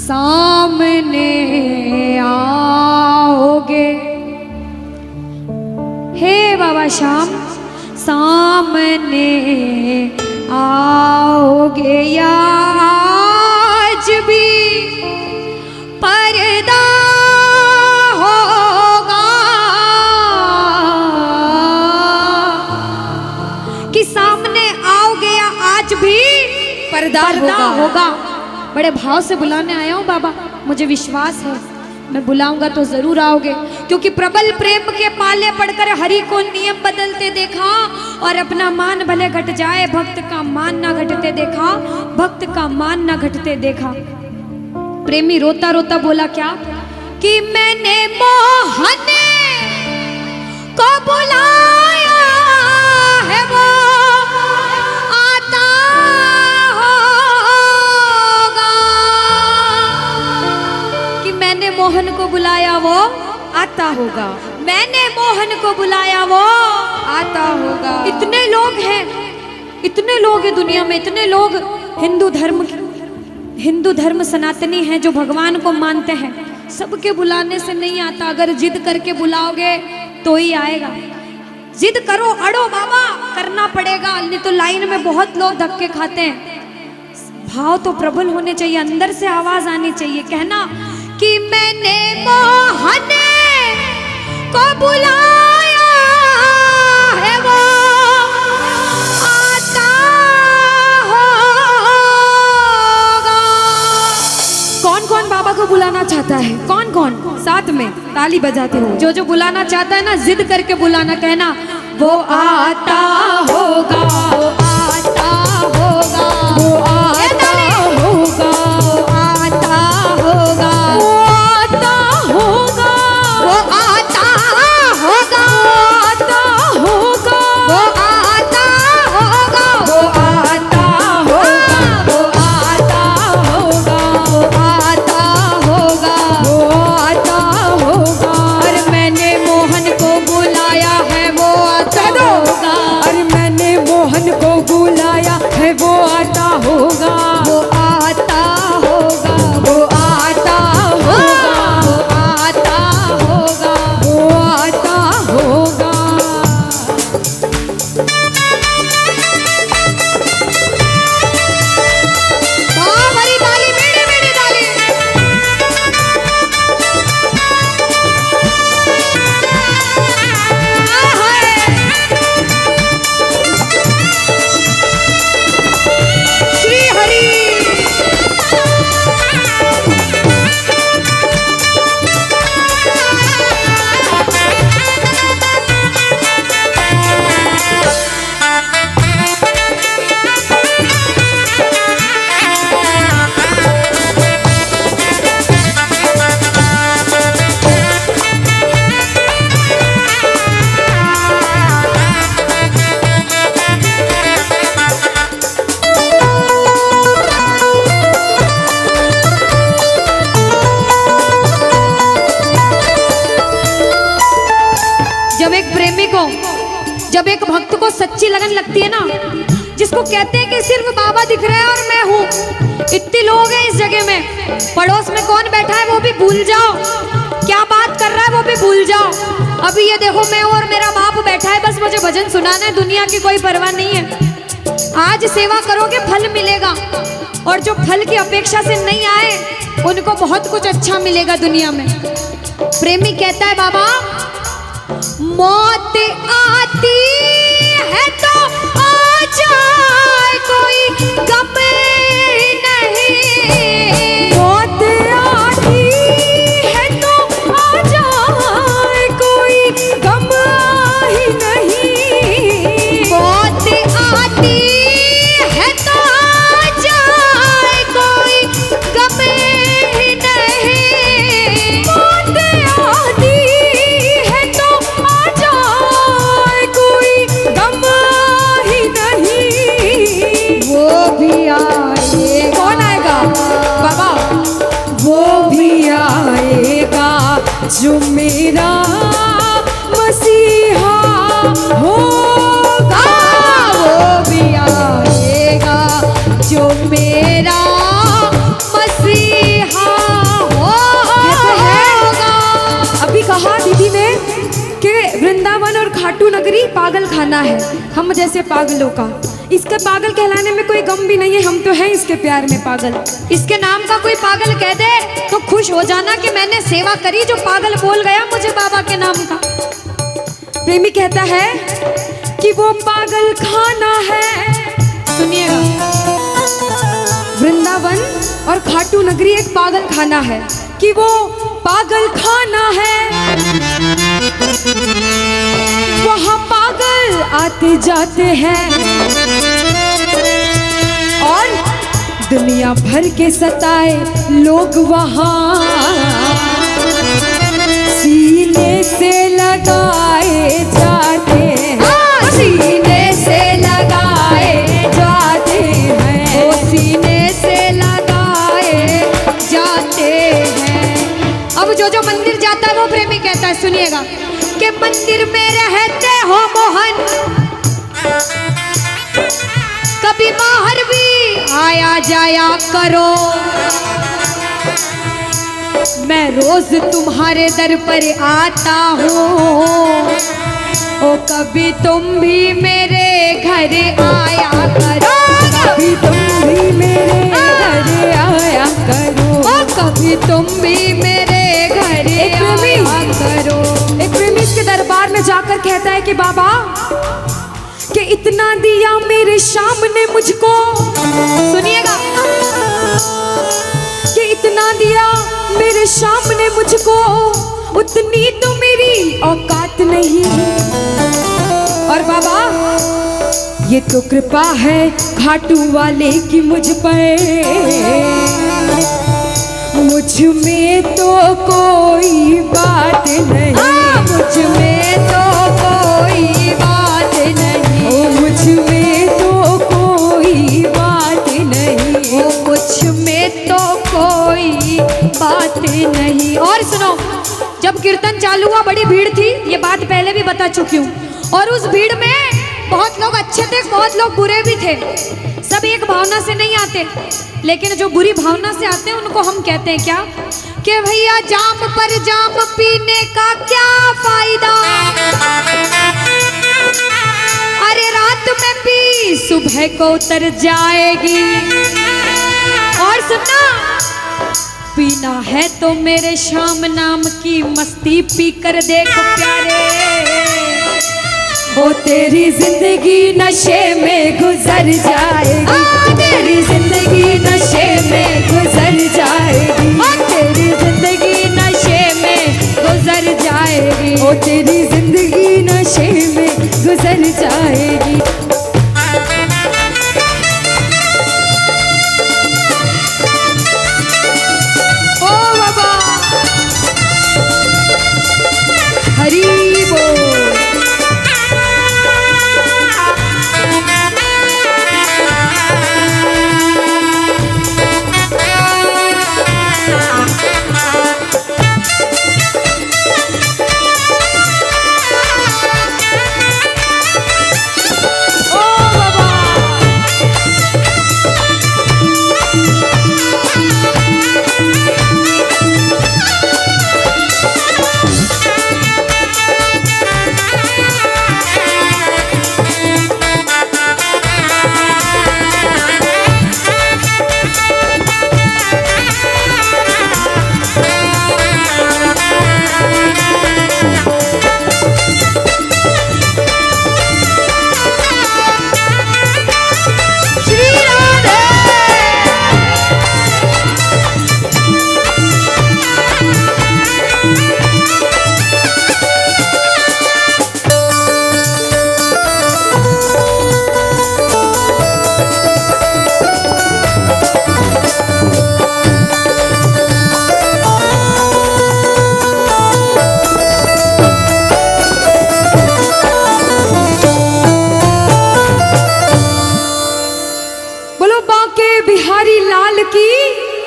सामने आओगे। हे बाबा श्याम सामने आओगे या आज भी पर्दा होगा कि सामने आओगे या आज भी पर्दा होगा। बड़े भाव से बुलाने आया हूँ बाबा, मुझे विश्वास है मैं बुलाऊंगा तो जरूर आओगे, क्योंकि प्रबल प्रेम के पाले पड़कर हरि को नियम बदलते देखा और अपना मान भले घट जाए भक्त का मान ना घटते देखा, भक्त का मान ना घटते देखा। प्रेमी रोता रोता बोला क्या कि मैंने मोहन को बुलाया है वो आता होगा, कि मैंने मोहन को बुलाया वो आता होगा, मैंने मोहन को बुलाया वो आता होगा। इतने लोग हैं, इतने लोग हैं दुनिया में, इतने लोग हिंदू धर्म सनातनी हैं जो भगवान को मानते हैं, सबके बुलाने से नहीं आता। अगर जिद करके बुलाओगे तो ही आएगा। जिद करो, अड़ो बाबा, करना पड़ेगा, नहीं तो लाइन में बहुत लोग धक्के खाते हैं। भाव तो प्रबल होने चाहिए, अंदर से आवाज आनी चाहिए, कहना कि मैंने मोहन को बुलाया है वो आता होगा। कौन कौन बाबा को बुलाना चाहता है? कौन कौन? साथ में ताली बजाते हो। जो जो बुलाना चाहता है ना, जिद करके बुलाना, कहना वो आता होगा, वो आता होगा, वो आता होगा, वो आता होगा, वो आता होगा, वो आता होगा, वो आता होगा, वो आता होगा, वो आता होगा, वो आता होगा, वो आता होगा। और मैंने मोहन को बुलाया है वो आता होगा, और मैंने मोहन को बुलाया है वो आता होगा, वो आता होगा, वो आता होगा, वो आता होगा, वो आता होगा। वाह भरी ताली, मेरी मेरी ताली। श्री हरि जब एक भक्त को सच्ची लगन लगती है ना, जिसको कहते हैं कि सिर्फ बाबा दिख रहे हैं और मैं हूँ, इतने लोग हैं इस जगह में, पड़ोस में कौन बैठा है वो भी भूल जाओ, क्या बात कर रहा है वो भी भूल जाओ। अभी ये देखो मैं और मेरा बाप बैठा है, बस मुझे भजन सुनाना है, दुनिया की कोई परवाह नहीं है। आज सेवा करोगे फल मिलेगा, और जो फल की अपेक्षा से नहीं आए उनको बहुत कुछ अच्छा मिलेगा दुनिया में। प्रेमी कहता है बाबा मौत आती है तो आ जाए कोई गम नहीं, मौत आती है तो आ जाए कोई गम ही नहीं, मौत आती है तो आ जाए कोई गम ही नहीं, मौत आती जो मेरा मसीहा होगा, वो भी आएगा जो मेरा मसीहा पागल खाना है हम जैसे पागलों का। इसके पागल कहलाने में कोई गम भी नहीं है, हम तो हैं इसके प्यार में पागल। इसके नाम का कोई पागल कह दे तो खुश हो जाना कि मैंने सेवा करी, जो पागल बोल गया मुझे बाबा के नाम का। प्रेमी कहता है कि वो पागल खाना है, सुनिएगा, वृंदावन और खाटू नगरी एक पागल खाना है, कि वो पागल खाना है, वहाँ पागल आते जाते हैं और दुनिया भर के सताए लोग वहाँ सीने से लगाए जाते हैं, सीने से लगाए जाते हैं, सीने से लगाए जाते हैं। अब जो मंदिर जाता है वो प्रेमी कहता है, सुनिएगा, कि मंदिर में रहते हो मोहन, कभी बाहर भी आया जाया करो, मैं रोज तुम्हारे दर पर आता हूँ, ओ कभी तुम भी मेरे घर आया करो, कभी तुम भी मेरे घर आया करो, ओ कभी तुम भी मेरे घर आया करो। एक प्रेमी इसके दरबार में जाकर कहता है कि बाबा, कि इतना दिया मेरे श्याम ने मुझको, सुनिएगा, कि इतना दिया मेरे श्याम ने मुझको, उतनी तो मेरी औकात नहीं। और बाबा, ये तो कृपा है खाटू वाले की मुझ पर, मुझ में तो कोई बात नहीं, मुझ में तो कोई बात नहीं, ओ मुझ में तो कोई बात नहीं, ओ मुझ में तो कोई बात नहीं। और सुनो, जब कीर्तन चालू हुआ बड़ी भीड़ थी, ये बात पहले भी बता चुकी हूँ, और उस भीड़ में बहुत लोग अच्छे थे, बहुत लोग बुरे भी थे, सब एक भावना से नहीं आते, लेकिन जो बुरी भावना से आते हैं उनको हम कहते हैं क्या, कि भैया जाम पर जाम पीने का क्या फायदा, अरे रात में पी सुबह को उतर जाएगी। और सुनना, पीना है तो मेरे श्याम नाम की मस्ती पी कर देख प्यारे, ओ तेरी जिंदगी नशे में गुजर जाएगी, तेरी जिंदगी नशे में गुजर जाएगी, तेरी जिंदगी नशे में गुजर जाएगी, ओ तेरी जिंदगी नशे में गुजर जाएगी। ओ बाबा, हरी बोल।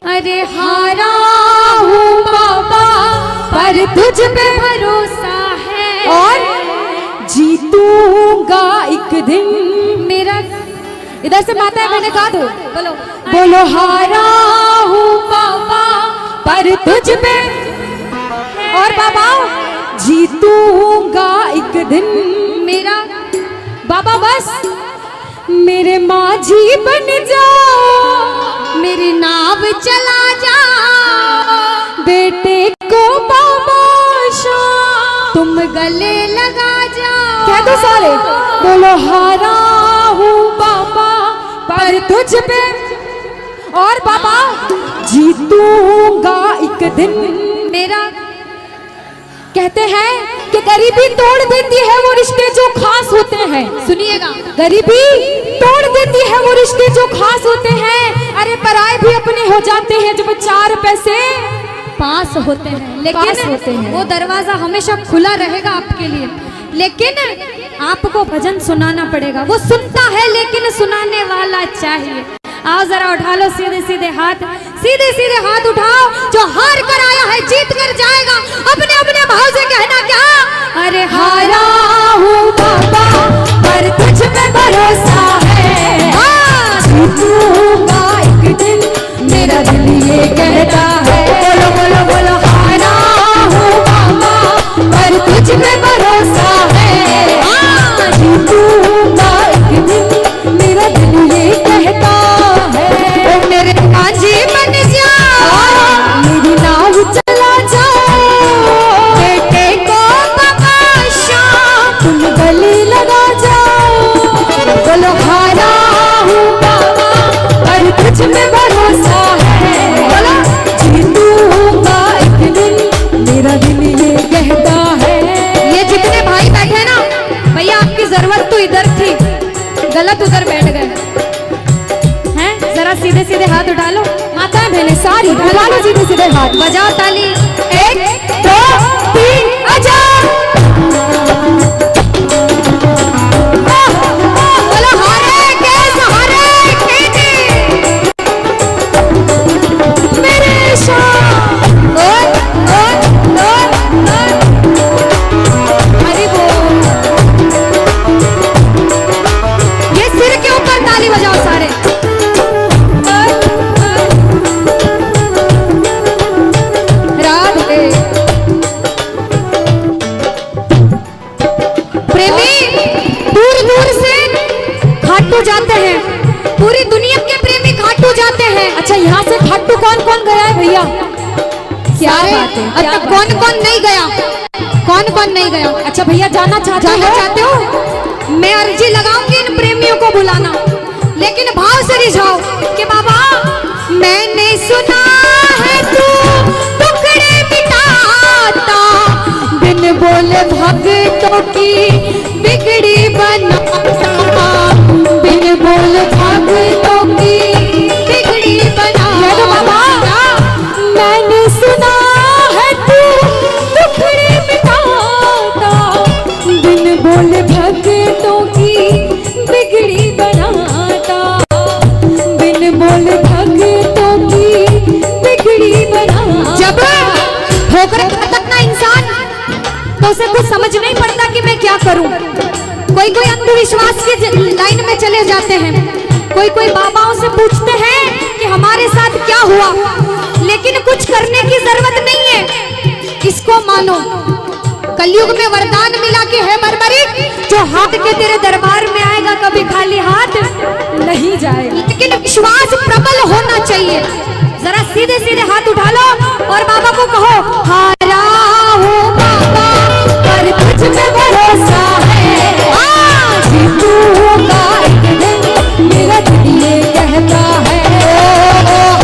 अरे हारा हूँ बाबा पर तुझ पे भरोसा है, और जीतूंगा एक दिन मेरा। इधर से माता है, मैंने कहा दो, बोलो बोलो, हारा हूँ बाबा पर तुझ पे, और बाबा जीतूंगा एक दिन मेरा बाबा बस मेरे माझी बन जाओ, मेरी नाव चला जाओ, बेटे को बाबा तुम गले लगा जाओ। कह दो सारे, बोलो हारा हूँ बाबा पर तुझ पे, और बाबा जीतूंगा एक दिन मेरा। कहते हैं कि गरीबी तोड़ देती है वो रिश्ते जो खास होते हैं। सुनिएगा, गरीबी तोड़ देती है वो रिश्ते जो खास होते हैं। अरे पराए भी अपने हो जाते हैं जब 4 पैसे पास होते हैं, लेकिन वो दरवाजा हमेशा खुला रहेगा आपके लिए। लेकिन आपको भजन सुनाना पड़ेगा। वो सुनता है लेकिन सुनाने वाला चाहिए। आओ जरा उठा लो सीधे सीधे हाथ, सीधे सीधे हाथ उठाओ। जो हार कर आया है जीत कर जाएगा। अपने अपने भाव से कहना क्या, अरे हारा हूँ बाबा पर तुझ पे भरोसा है, जीतूंगा एक दिन मेरा दिल ये कहता है। बोलो बोलो बोलो, हारा हूँ बाबा पर तुझ पे भरोसा है, जीतूंगा एक दिन मेरा दिल ये कहता है। ओ मेरे कांजी बन जाओ, मेरी नाव चला जाओ, बेटे को बख्शा तुम गले लगा जाओ। बोलो हारा हूँ बाबा पर तुझ में भरोसा है, बोलो जीतूंगा एक दिन मेरा दिल ये कहता है। ये जितने भाई बैठे ना भैया, आपकी जरूरत तो इधर थी, गलत उधर बैठ गए हैं। जरा सीधे सीधे हाथ उठा लो, माताएं बहनें सारी उठा लो सीधे सीधे हाथ, बजाओ ताली। 1 2 3 आजा। बोलो हारे के सहारे के मेरे शाह। हरि बोल। ये सिर के ऊपर ताली बजाओ सारे। राधे। प्रेमी दूर दूर से खाटू जाते हैं, पूरी दुनिया के प्रेमी खाटू जाते हैं। अच्छा, यहाँ से खाटू कौन कौन गया है भैया? क्या बात है, अब तक कौन कौन नहीं गया? कौन कौन नहीं गया? अच्छा भैया जाना चाहते हो? मैं अर्जी लगाऊंगी इन प्रेमियों को बुलाना, लेकिन भाव से रिझाओ कि बाबा मैंने सुना है तू टुकड़े मिटाता, बिन बोले भक्तों की बिगड़ी बनाता, बिन बोले भक्तों की बिगड़ी बनाता। मैंने सुना है तू टुकड़े मिटाता, बिन बोले भक्तों की बिगड़ी बनाता, बिन बोले भक्तों की बिगड़ी बनाता। जब ठोकर खाता ना इंसान तो उसे कुछ समझ नहीं पड़ता कि मैं क्या करूं। कोई कोई अंधविश्वास की लाइन में चले जाते हैं, कोई कोई बाबाओं से पूछते हैं कि हमारे साथ क्या हुआ, लेकिन कुछ करने की जरूरत नहीं है। इसको मानो, कलयुग में वरदान मिला कि है बर्बरिक, जो हाथ के तेरे दरबार में आएगा कभी खाली हाथ नहीं जाएगा। लेकिन विश्वास प्रबल होना चाहिए। जरा सीधे सीधे हाथ उठा लो और बाबा को कहो, हारा हूँ बाबा पर तुझ पे भरोसा है, जीतूंगा एक दिन मेरा दिल ये कहता है।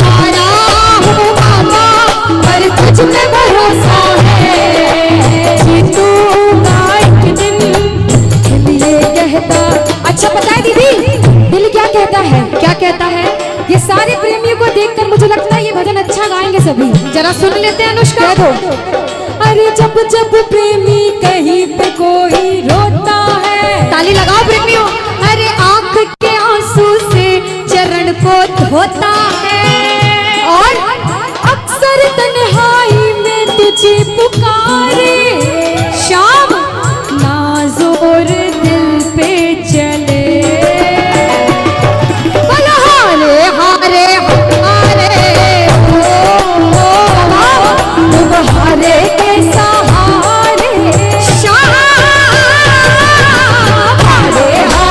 हारा हूँ बाबा पर तुझ पे भरोसा है, जीतूंगा एक दिन दिल ये कहता। अच्छा पता है दीदी, दिल क्या कहता है? क्या कहता है? ये सारे प्रेमियों को देखकर मुझे लगता है ये भजन अच्छा गाएंगे सभी। जरा सुन लेते हैं अनुष्का को। अरे जब जब प्रेमी कहीं पे कोई रोता है, ताली लगाओ प्रेमियों। अरे आंख के आंसू से चरण को धोता है, और अक्सर तन्हाई में तुझे पुकारे, शाम ना जोर दिल पे चले। बोलो हारे हारे हारे तुम हारे के सहारे, शाम हारे हारे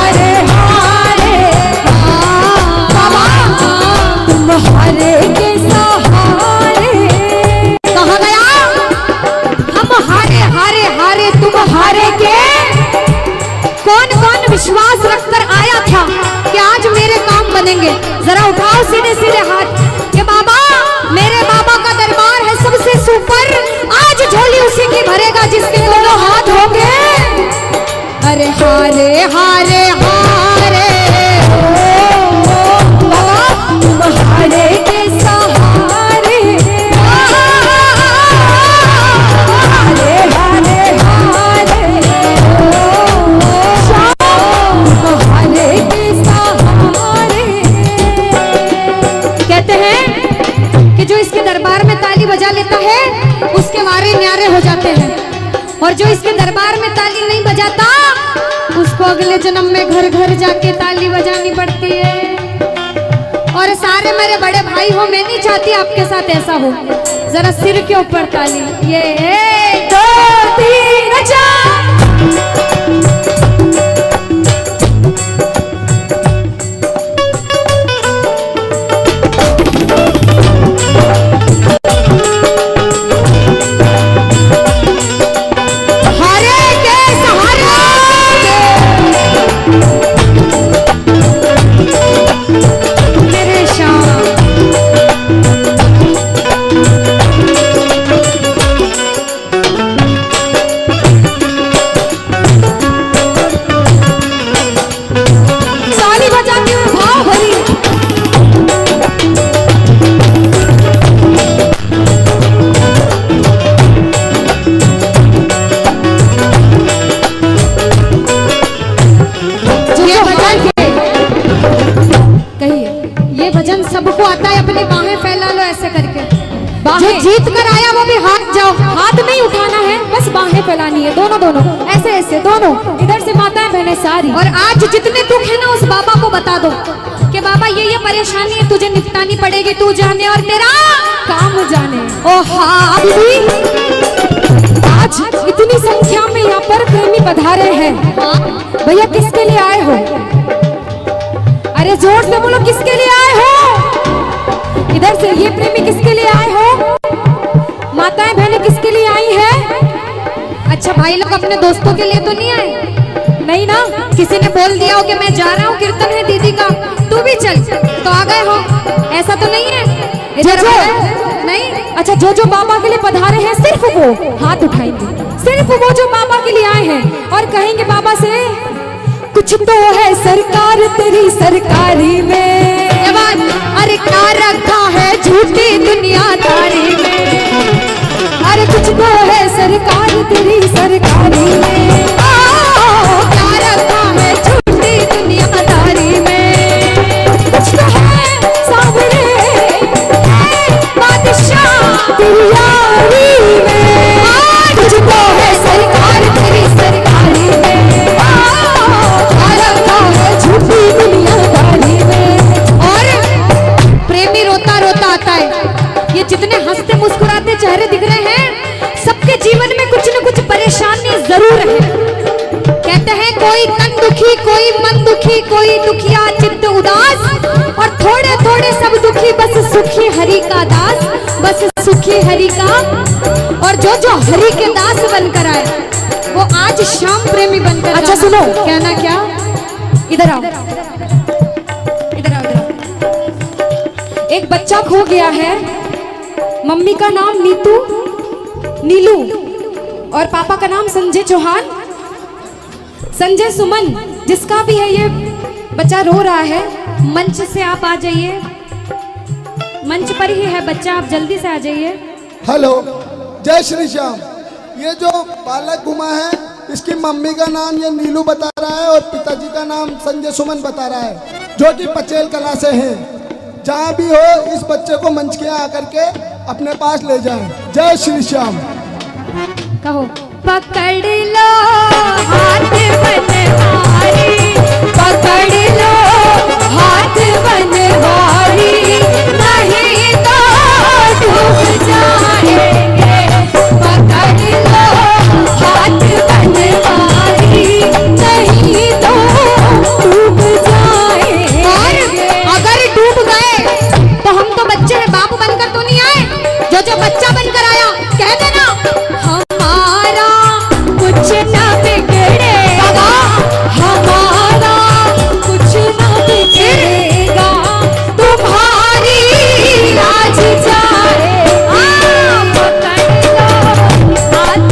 हरेगा जिसके दोनों हाथ होंगे। अरे हारे हारे हारे तुम हारे के सहारे, हारे हारे हारे हारे के सहारे। कहते हैं कि जो इसके दरबार में ताली बजा लेता है उसके वारे न्यारे हो जाते हैं, और जो इसके दरबार में ताली नहीं बजाता उसको अगले जन्म में घर घर जाके ताली बजानी पड़ती है। और सारे मेरे बड़े भाई हो, मैं नहीं चाहती आपके साथ ऐसा हो। जरा सिर के ऊपर ताली, ये 1 2 3 4। सबको आता है, अपनी बाहें फैला लो ऐसे करके। जो जीत कर आया वो भी हाथ जाओ, हाथ नहीं उठाना है, बस बाहें फैलानी है, दोनों दोनों ऐसे ऐसे दोनों, इधर से माताएं बहनें सारी। और आज जितने दुख है ना उस बाबा को बता दो कि बाबा ये परेशानी है, तुझे निपटानी पड़ेगी, तू जाने और तेरा काम जाने। ओ हाँ दीदी, आज इतनी संख्या में यहाँ पर प्रेमी पधारे हैं, भैया किसके लिए आए हो? अरे जोर से बोलो, किसके लिए आए हो? इधर से ये प्रेमी किसके लिए आए हो? माताएं बहनें किसके लिए आई हैं? अच्छा भाई लोग अपने दोस्तों के लिए तो नहीं आए? नहीं ना, किसी ने बोल दिया हो कि मैं जा रहा हूँ, कीर्तन है दीदी का, तू भी चल, तो आ गए हो, ऐसा तो नहीं है? इधर नहीं। अच्छा, जो बाबा के लिए पधारे हैं सिर्फ वो हाथ उठाएंगे, सिर्फ वो जो बाबा के लिए आए हैं और कहेंगे बाबा से कुछ तो है सरकार तेरी सरकारी में। अरे क्या रखा है झूठी दुनियादारी में, अरे कुछ तो है सरकार तेरी सरकारी में, क्या रखा है झूठी दुनियादारी में, कुछ तो है सामने बादशाह तेरी यारी में, कुछ तो है सरकार तेरी सरकारी में, क्या रखा है झूठी दुनियादारी में। और प्रेमी रोता रोता आता है, ये जितने हंसते मुस्कुराते चेहरे दिख रहे हैं सबके जीवन में कुछ न कुछ परेशानी जरूर है। कहते हैं कोई तन दुखी, कोई मन दुखी, कोई दुखिया चित्त उदास, और थोड़े थोड़े सब दुखी, बस सुखी हरि का दास, बस सुखी हरि का। और जो हरि के दास बनकर आए वो आज शाम प्रेमी बनकर। अच्छा सुनो, कहना क्या, इधर आओ, इधर आओ, एक बच्चा खो गया है, मम्मी का नाम नीलू और पापा का नाम संजय चौहान, संजय सुमन, जिसका भी है ये बच्चा रो रहा है। मंच से आप आ जाइए, मंच पर ही है बच्चा, आप जल्दी से आ जाइए। हेलो, जय श्री श्याम। ये जो बालक घुमा है इसकी मम्मी का नाम ये नीलू बता रहा है और पिताजी का नाम संजय सुमन बता रहा है, जो कि पचेल कला से हैं। जहाँ भी हो इस बच्चे को मंच के आकर के अपने पास ले जाएं। जय श्री श्याम। कहो पकड़ लो हाथ बनवारी, पकड़ लो हाथ बनवारी, नहीं तो डूब जाएंगे, पकड़ लो हाथ बनवारी, नहीं तो डूब जाएंगे। और अगर डूब गए तो हम तो बच्चे हैं, बाप बनकर तो नहीं आए। जो बच्चा बनकर आया कह देना हमारा कुछ ना बिगड़ेगा, हमारा कुछ ना बिगड़ेगा, तुम्हारी आज जाए। पकड़ लो हाथ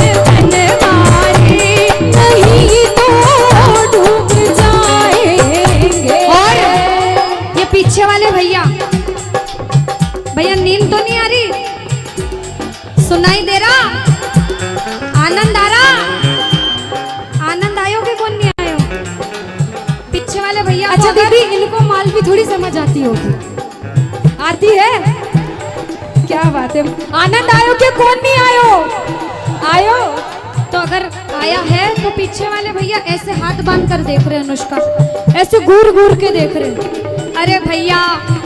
सुनाई दे रहा? आनंद आ रहा? आनंद आयो कि कौन नहीं आयो? पीछे वाले भैया। अच्छा दीदी, इनको माल भी थोड़ी समझ आती होगी। आती है? क्या बात है। आनंद आयो कि कौन नहीं आयो? आयो तो अगर आया है तो पीछे वाले भैया ऐसे हाथ बांध कर देख रहे हैं अनुष्का, ऐसे घूर घूर के देख रहे हैं। अरे भैया,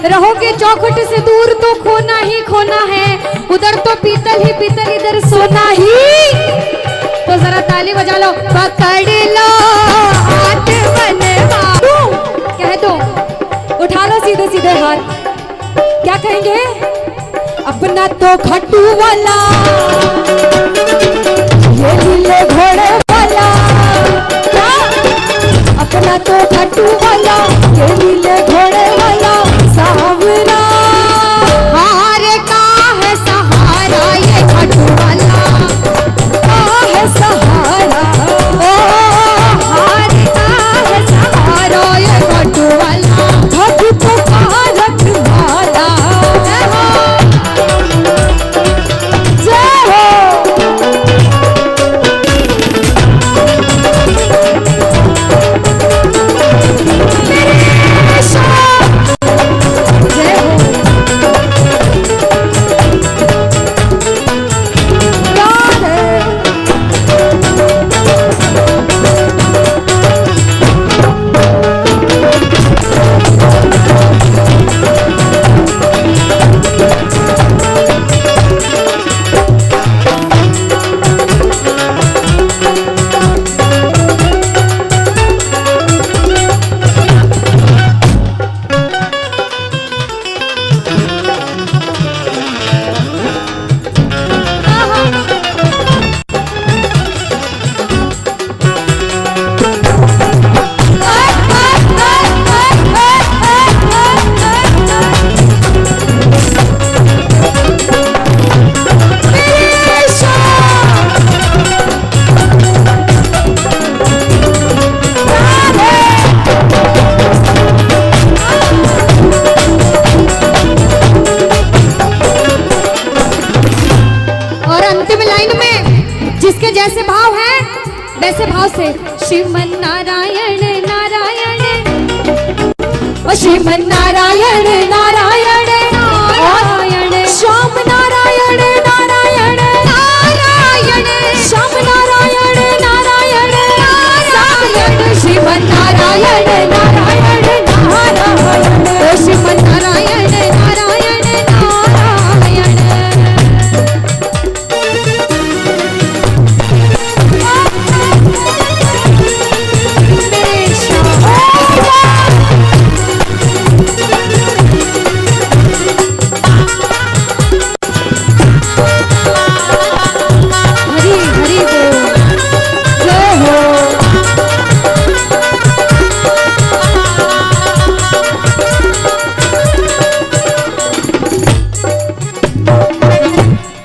रहोगे चौखट से दूर तो खोना ही खोना है, उधर तो पीतल ही पीतल, इधर सोना ही। तो जरा ताली बजा लो। पकड़ लो हाथ बनवा, कह दो। उठा लो सीधे सीधे हाथ। क्या कहेंगे? अपना तो खट्टू वाला, ये नीले घोड़े वाला। अपना तो खट्टू वाला, ये नीले घोड़े वाला सावरा। हार का है सहारा ये खट्टू वाला, का है सहारा, ओ हार का है सहारा ये खट्टू वाला। भक्तों का रखवाला। जय हो। जिसके जैसे भाव है वैसे भाव से श्रीमन नारायण नारायण, ओ श्रीमन नारायण नारायण नारायण, श्याम नारायण नारायण नारायण, श्याम नारायण नारायण नारायण, श्रीमन नारायण नारायण नारायण, ओ श्रीमन नारायण नारायण नारायण। हरि हरि बोल, जय हो।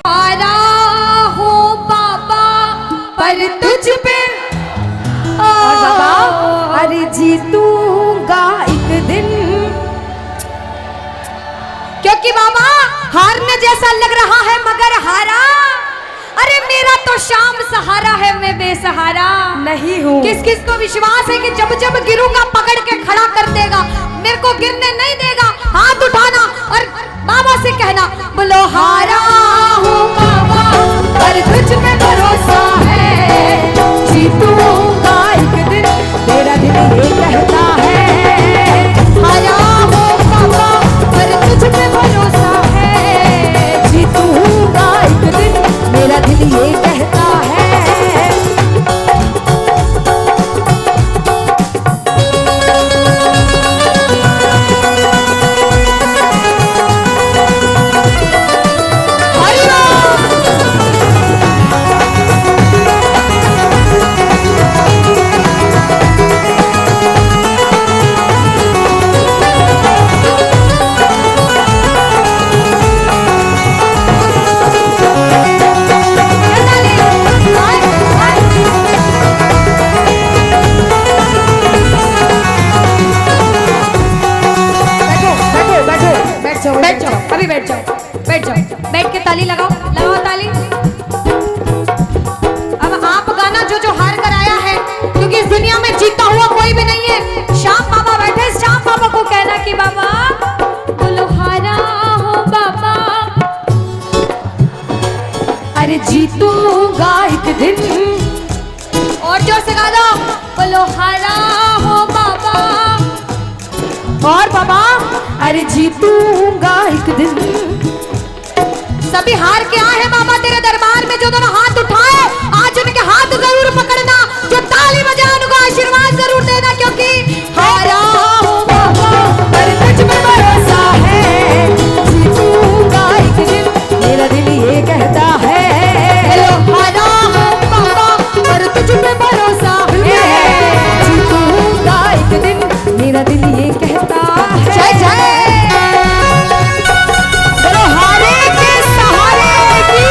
आरा हो बाबा पर तुझ पे, और बाबा, अरे जीतूंगा एक दिन। क्योंकि बाबा हारने जैसा लग रहा है मगर हारा। अरे मेरा तो शाम सहारा है, मैं बेसहारा नहीं हूँ। किस किस को विश्वास है कि जब जब गिरूंगा पकड़ के खड़ा कर देगा, मेरे को गिरने नहीं देगा। हाथ उठाना और बाबा से कहना, बोलो हारा हूँ बाबा पर तुझ पे भरोसा है, जीतूंगा एक दिन, तेरा दिल ये कहता है। हारा हूँ बाबा पर तुझ पे भरोसा है, जीतूंगा एक दिन, मेरा दिल ये कहता है। हरि बोल। अरे जीतूंगा एक दिन। और जोर से गा दो, बोलो हारा हो बाबा। और बाबा, अरे जीतूंगा एक दिन। सभी हार के आए हैं बाबा तेरे दरबार में, जो दोनों हाथ उठाए आज उनके हाथ जरूर पकड़ना, जो ताली बजाए उनको आशीर्वाद जरूर देना, क्योंकि हारा हो बाबा अरे तुझ पे भरोसा है, जीतूंगा एक दिन, मेरा दिल ये कहता है। बोलो हारा हो बाबा, पर तुझ पे भरोसा है, जीतूंगा एक दिन, मेरा दिल ये कहता है। जय जय बोलो हारे के सहारे की।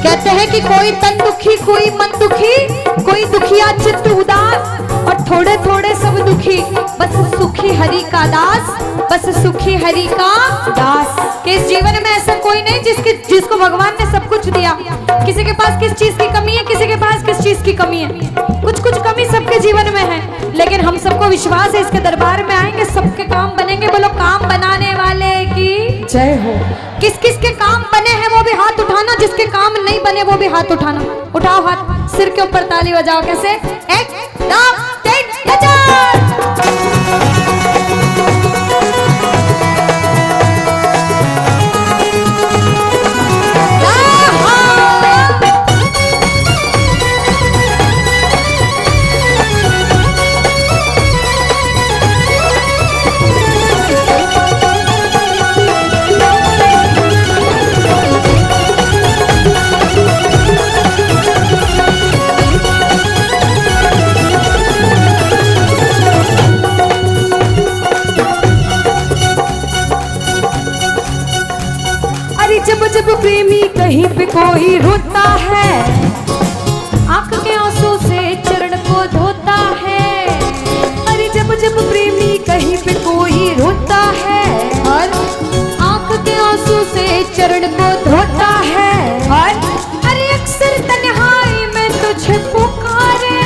कहते हैं कि कोई तन दुखी, कोई मन दुखी, कोई दुखिया चित्त उदास, और थोड़े थोड़े सब दुखी, बस सुखी हरि का दास, बस सुखी हरि का दास। कि इस जीवन में ऐसा कोई नहीं जिसको भगवान ने सब कुछ दिया। किसी के पास किस चीज की कमी है, किसी के पास किस चीज की कमी है, कुछ कुछ कमी सबके जीवन में है, लेकिन हम सबको विश्वास है इसके दरबार में आएंगे सबके काम बनेंगे। बोलो काम बनाने वाले की जय हो। किस किस के काम बने हैं वो भी हाथ उठाना, जिसके काम नहीं बने वो भी हाथ उठाना। उठाओ हाथ, सिर के ऊपर ताली बजाओ। कैसे? 1 2 3 4। जब जब प्रेमी कहीं पे कोई रोता है, आंख के आंसू से चरण को धोता है। अरे जब जब प्रेमी कहीं पे कोई रोता है, और आंख के आंसू से चरण को धोता है, और अरे अक्सर तन्हाई में तुझे पुकारे,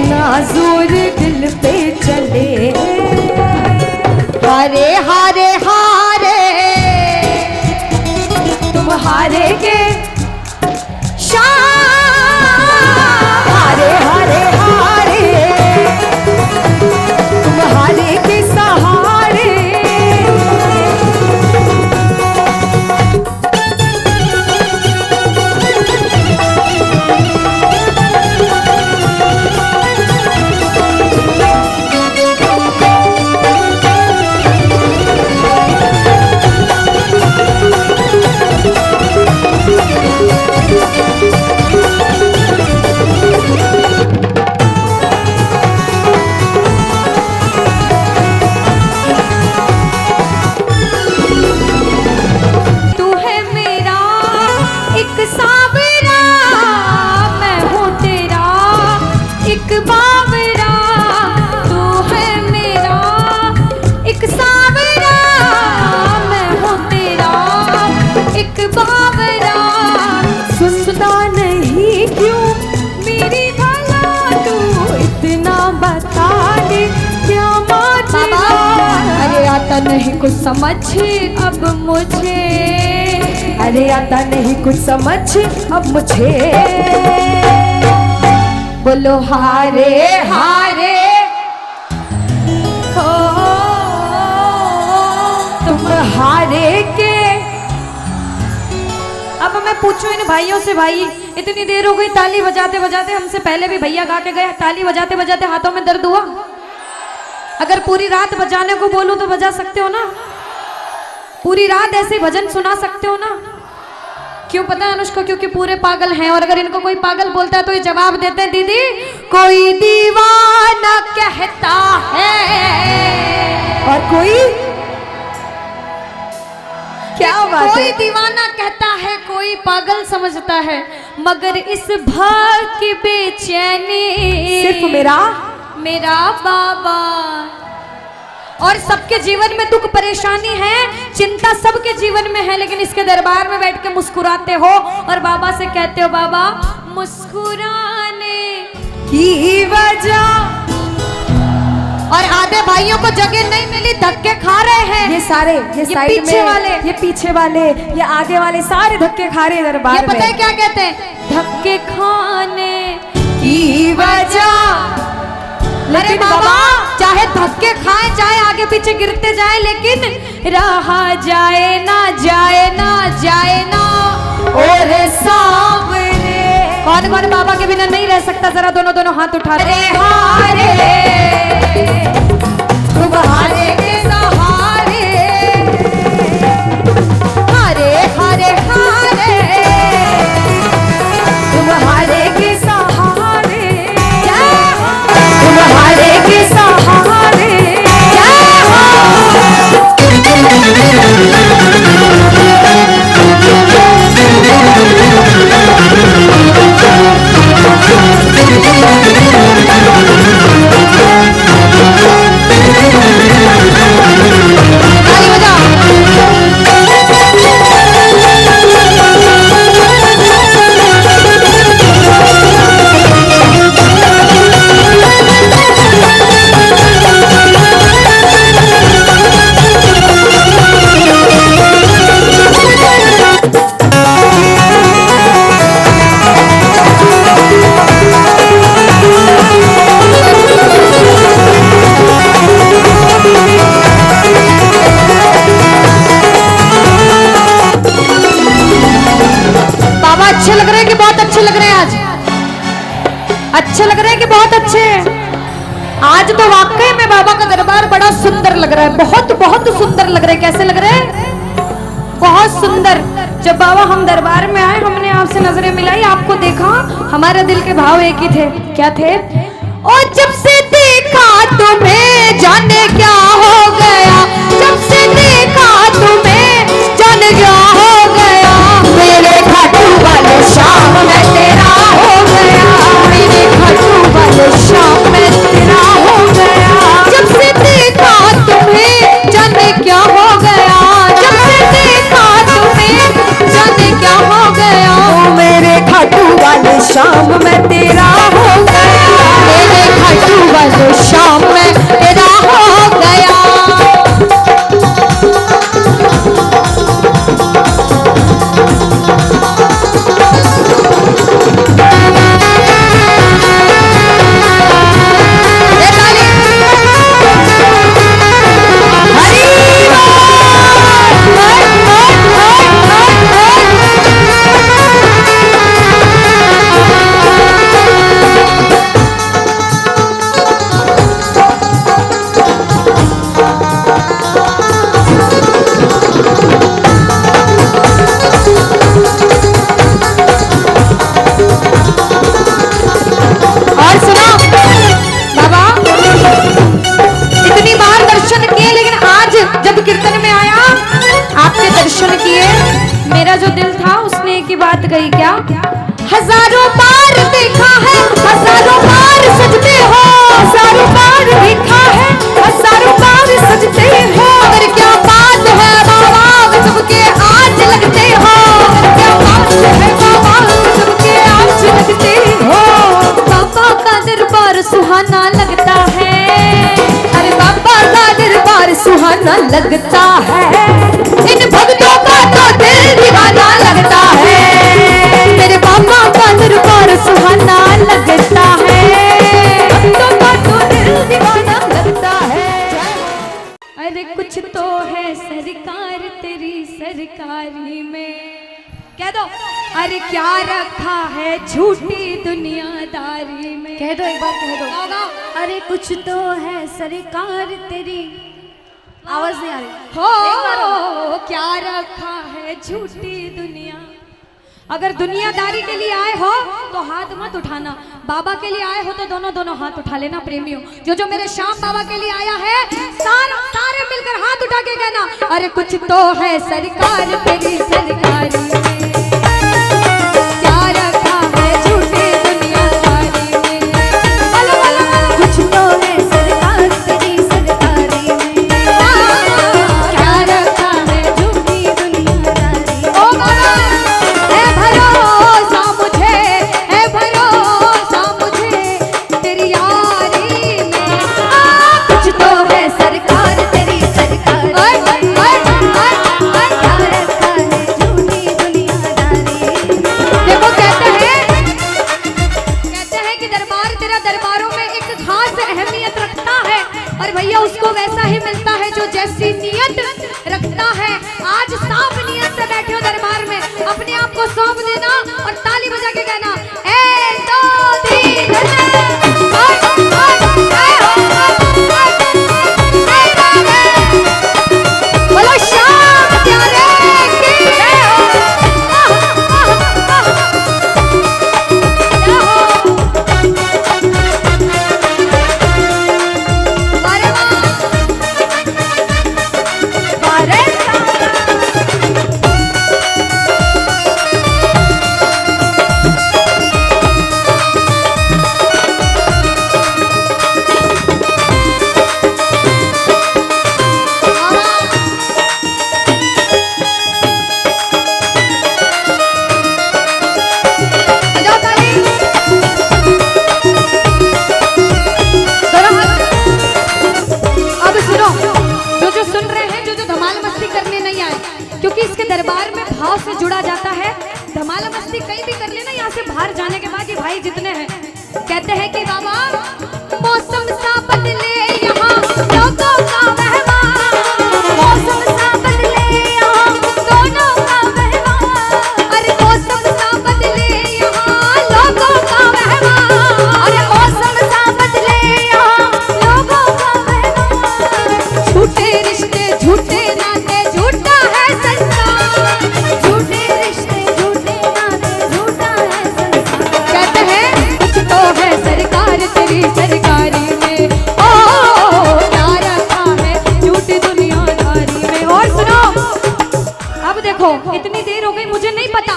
नाज़ुर दिल पे चले। हारे हारे हारे तुम हारे के हारे हारे हारे, तुम हारे के सहारे। नहीं कुछ समझ अब मुझे, अरे आता नहीं कुछ समझ अब मुझे। बोलो हारे हारे हो तुम हारे के। अब मैं पूछूं इन भाइयों से, भाई इतनी देर हो गई ताली बजाते बजाते, हमसे पहले भी भैया गा के गए, ताली बजाते बजाते हाथों में दर्द हुआ? अगर पूरी रात बजाने को बोलूं तो बजा सकते हो ना? पूरी रात ऐसे भजन सुना सकते हो ना? क्यों पता है अनुष्का? क्योंकि पूरे पागल हैं, और अगर इनको कोई पागल बोलता है तो ये जवाब देते हैं, दीदी कोई दीवाना कहता है, और कोई क्या बात कोई है? दीवाना कहता है कोई पागल समझता है, मगर इस भाग की बेचैनी सिर्फ मेरा बाबा। और सबके जीवन में दुख परेशानी है, चिंता सबके जीवन में है, लेकिन इसके दरबार में बैठ के मुस्कुराते हो और बाबा से कहते हो बाबा मुस्कुराने की वजह। और आधे भाइयों को जगह नहीं मिली, धक्के खा रहे हैं। ये साइड पीछे में वाले, ये पीछे वाले, ये आगे वाले सारे धक्के खा रहे हैं दरबार में। ये पता है क्या कहते हैं? धक्के खाने की वजह। अरे बाबा चाहे धक्के खाए, चाहे आगे पीछे गिरते जाए, लेकिन रहा जाए ना जाए ना जाए ना और सामने। कौन कौन बाबा के बिना नहीं रह सकता? जरा दोनों दोनों हाथ उठा दे। हारे तुम्हारे के सहारे, हारे हारे हारे तुम्हारे के सहारे, तुम्हारे के सहारे। ताली बजाओ। बाबा अच्छे लग रहे हैं कि बहुत अच्छे लग रहे हैं? आज अच्छे लग रहे हैं कि बहुत अच्छे? आज तो वाकई में बाबा का दरबार बड़ा सुंदर लग रहा है, बहुत बहुत सुंदर लग रहा है। कैसे लग रहे हैं? बहुत सुंदर। जब बाबा हम दरबार में आए, हमने आपसे नजरें मिलाई, आपको देखा, हमारे दिल के भाव एक ही थे। क्या थे? और जब से देखा तुम्हें जाने क्या हो गया, जब से देखा तुम्हें जाने क्या हो गया, मेरे खाटू वाले शाम में तेरा हो गया, मेरे खाटू वाले शाम में तेरा हो गया। जब से देखा तुम्हें जाने क्या हो गया, जब से देखा तुम्हें जाने क्या हो गया, मेरे खाटू वाले शाम में तेरा हो गया, मेरे खाटू वाले शाम में तेरा हो गया। ये ताली। हरी और सुनो बाबा, इतनी बार दर्शन किए, लेकिन आज जब कीर्तन में आया, आपके दर्शन किए, मेरा जो दिल था उसने एक ही बात कही। क्या? हजारों बार देखा है, हजारों बार सजते हो, हजारों बार देखा है, हजारों बार सजते हो, अगर क्या बात है बाबा गजब के आज लगते हो, क्या बात है बाबा गजब के आज लगते हो। बाबा का दरबार सुहाना लगता है, अरे बाबा का दरबार सुहाना लगता है, इन भक्तों का तो दिल दीवाना लगता है, मेरे बाबा का दरबार सुहाना लगता है, भक्तों का तो दिल दीवाना लगता है। अरे कुछ तो है सरकार तेरी सरकारी में, कह दो। अरे क्या रखा है झूठी दुनियादारी में, कह दो, एक बार कह दो। गाओ, गाओ। अरे कुछ तो है सरकार तेरी, आवाज नहीं आ रही। हो क्या रखा है झूठी दुनिया। अगर दुनियादारी के लिए आए हो तो हाथ मत उठाना, बाबा के लिए आए हो तो दोनों दोनों हाथ उठा लेना। प्रेमियों, जो मेरे श्याम बाबा के लिए आया है, सारे मिलकर हाथ उठा के कहना, अरे कुछ तो है सरकार तेरी सरकारी में। अपने आप को सौंप देना और ताली बजा के कहना 1 2 3 बोलो श्याम प्यारे की जय हो। अरे वाह, अरे बजाओ ताली। दोनों हाथ। अब सुनो, जो सुन रहे हैं, जो धमाल मस्ती करने नहीं आए, क्योंकि इसके दरबार में भाव से जुड़ा जाता है। धमाल मस्ती कहीं भी कर लेना, यहाँ से बाहर जाने के बाद ये भाई जितने हैं कहते हैं कि बाबा मौसम सा बदले यहाँ लोगों का मेहमान, मौसम सा बदले यहाँ दोनों का मेहमान, अरे मौसम सा बदले यहाँ लोगों का मेहमान, अरे मौसम सा बदले यहाँ लोगों का मेहमान। झूठे रिश्ते झूठे नाते झूठा है संसार, झूठे रिश्ते झूठे नाते झूठा है संसार। कहते हैं कुछ तो है सरकार तेरी सरकारी में, ओ क्या रखा है झूठी दुनियादारी में। और सुनो, अब देखो इतनी देर हो गई, मुझे नहीं पता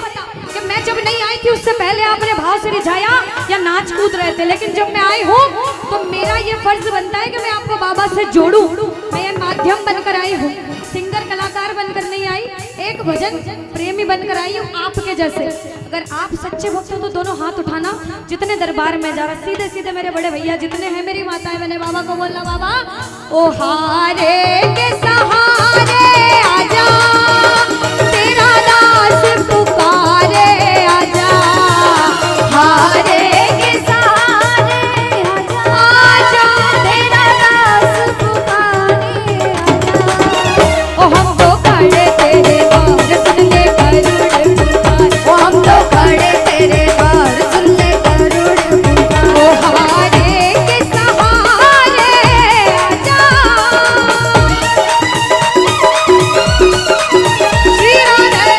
कि मैं जब नहीं आई थी उससे पहले आपने भाव से रिझाया या नाच कूद रहे थे, लेकिन जब मैं आई हूँ तो मेरा ये फर्ज बनता है कि मैं आपको बाबा से जोड़ूं। मैं ये माध्यम बनकर आई हूँ, सिंगर कलाकार बनकर नहीं आई, एक भजन प्रेमी बनकर आई हूँ आपके जैसे। अगर आप सच्चे भक्त हो तो दोनों हाथ उठाना, जितने दरबार में जा रहा, सीधे सीधे मेरे बड़े भैया जितने हैं, मेरी माताएं, मैंने बाबा को बोलना बाबा ओ हारे के सहारे आजा, तेरा दास पुकारे आजा, हारे के सहारे आजा, तेरा दास पुकारे आजा। ओ हम तो खड़े तेरे द्वार सुन ले करुण पुकार, ओ हम तो खड़े तेरे द्वार सुन ले करुण पुकार, ओ हारे के सहारे आजा। श्री राधे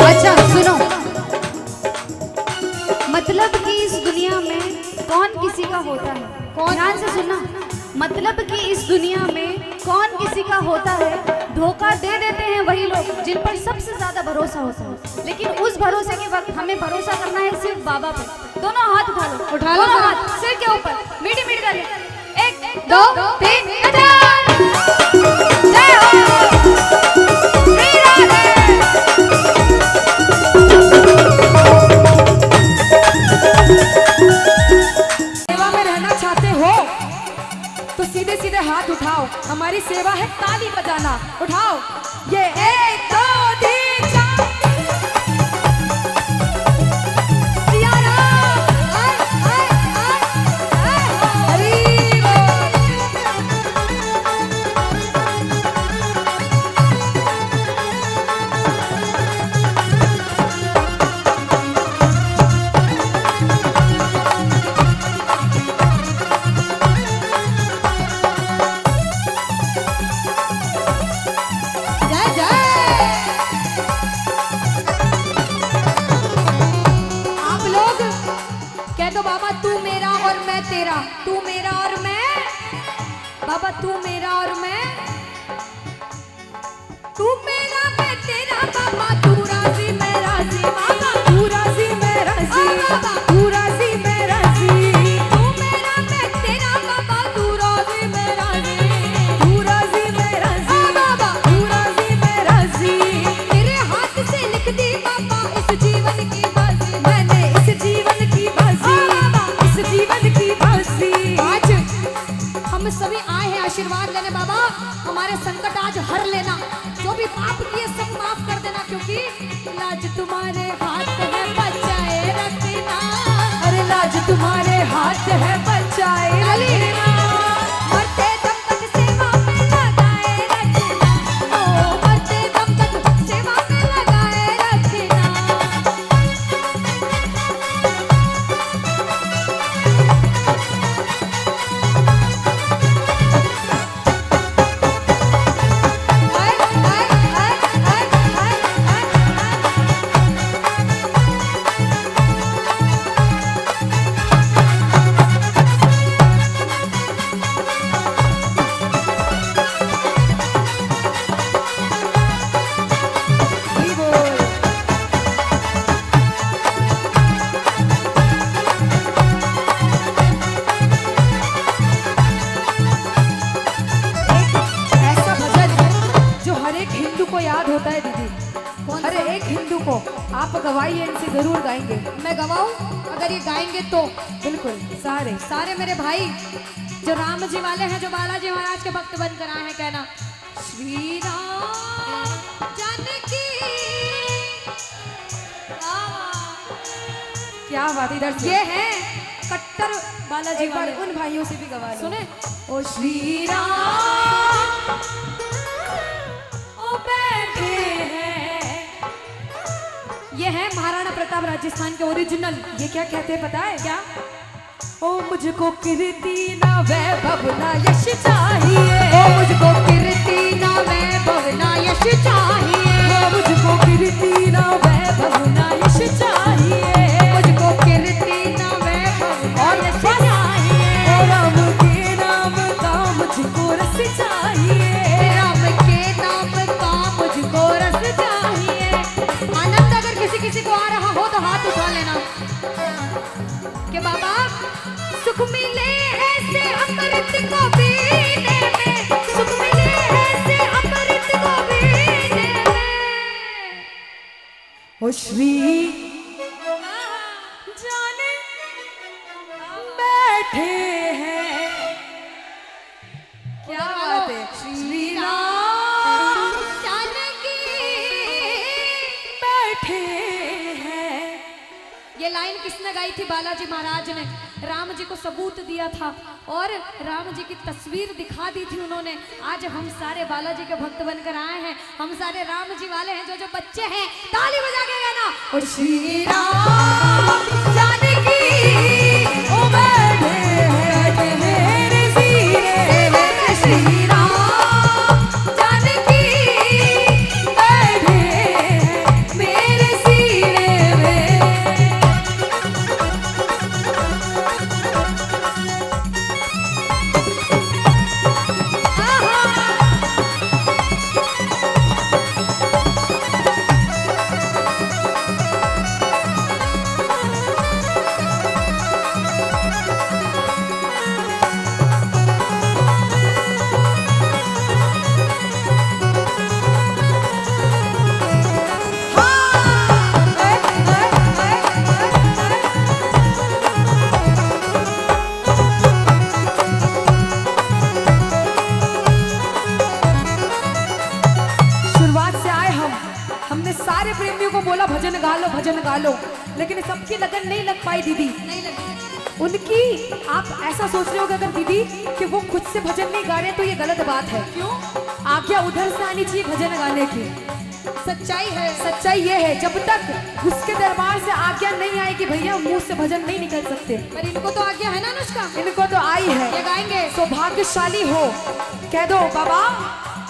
अच्छा सुनो, मतलब कि इस दुनिया में कौन किसी का होता है, कौन, ध्यान से सुनना, मतलब कि इस दुनिया में कौन किसी का होता है, धोखा दे देते हैं वही लोग जिन पर सबसे ज्यादा भरोसा होता है। लेकिन उस भरोसे के वक्त हमें भरोसा करना है सिर्फ बाबा पे। दोनों हाथ उठा लो, उठा लो हाथ सिर के ऊपर, मीठी मीठी डाले, 1 2 3 जय हो श्री राधे। सेवा में रहना चाहते हो तो सीधे सीधे हाथ उठाओ, हमारी सेवा है ताली बजाना, उठाओ ये 1 2 3 4 सिया राम, आए, आए, आए, आए, हरी बोल। जय जय। आप लोग कह दो बाबा तू मेरा और मैं तेरा, तू मेरा और मैं, बाबा तू मेरा और मैं, तू मेरा मैं तेरा, बाबा तू राजी मैं राजी, बाबा तू राजी मैं राजी, बाबा तू राजी मैं राजी, तू मेरा मैं तेरा, बाबा तू राजी मैं राजी। जाने बाबा, हमारे संकट आज हर लेना, जो भी पाप किए सब माफ कर देना, क्योंकि लाज तुम्हारे हाथ है बचाए रखना। अरे लाज तुम्हारे हाथ है बचाए रखना। मरते दम तक सेवा में लगाए रखना, ओ मरते दम तक सेवा में लगाए रखना। ऐसा भजन जो हर एक हिंदू को याद होता है दीदी, हर एक हिंदू को। आप गवाइए, इनसे जरूर गाएंगे। मैं गवाऊं? अगर ये गाएंगे तो बिल्कुल सारे सारे मेरे भाई जो राम जी वाले हैं, जो बालाजी महाराज के भक्त बनकर आए हैं, कहना श्री राम जानकी। क्या बात है, इधर से ये है कट्टर बालाजी एक बार वाले। उन भाइयों से भी गवा लो। सुने, ओ श्री राम ओ बैठे हैं। ये है महाराणा प्रताप राजस्थान के ओरिजिनल। ये क्या कहते हैं पता है क्या? ओ मुझको कीर्ति ना वैभव ना यश चाहिए। ओ मुझको कीर्ति ना वैभव ना यश चाहिए। ओ मुझको कीर्ति ना वैभव ना यश चाहिए। मुझको कीर्ति ना वैभव और यश बस चाहिए। ओ राम के नाम का मुझको रस चाहिए। राम के नाम का मुझको रस चाहिए। आनंद अगर किसी को आ रहा हो तो हाथ उठा लेना कि बाबा सुख मिले ऐसे अमृत को पीने में, सुख मिले ऐसे अमृत को पीने में। ओ श्री जाने बैठे हैं। क्या बात है, श्री राम जानकी बैठे हैं। ये लाइन किसने गाई थी? बालाजी महाराज ने राम जी को सबूत दिया था और राम जी की तस्वीर दिखा दी थी उन्होंने। आज हम सारे बालाजी के भक्त बनकर आए हैं, हम सारे राम जी वाले हैं। जो बच्चे हैं ताली बजा के गाना, ओ श्री राम जानकी ओ बैठे हैं मेरे सीने में। श्री राम जानकी बैठे हैं मेरे सीने में। सारे प्रेमियों को बोला भजन गा लो, लेकिन सबकी लगन नहीं लग पाई दीदी। नहीं लगी उनकी आप ऐसा सोच रहे होगे अगर दीदी कि वो खुद से भजन नहीं गा रहे तो ये गलत बात है। क्यों? आज्ञा उधर से आनी चाहिए भजन गाने की। सच्चाई है, सच्चाई ये है जब तक उसके दरबार से आज्ञा नहीं आएगी भैया मुंह से भजन नहीं निकल सकते। पर इनको तो आज्ञा है ना अनुष्का, इनको तो आई है, ये गाएंगे। सौभाग्यशाली हो, कह दो बाबा।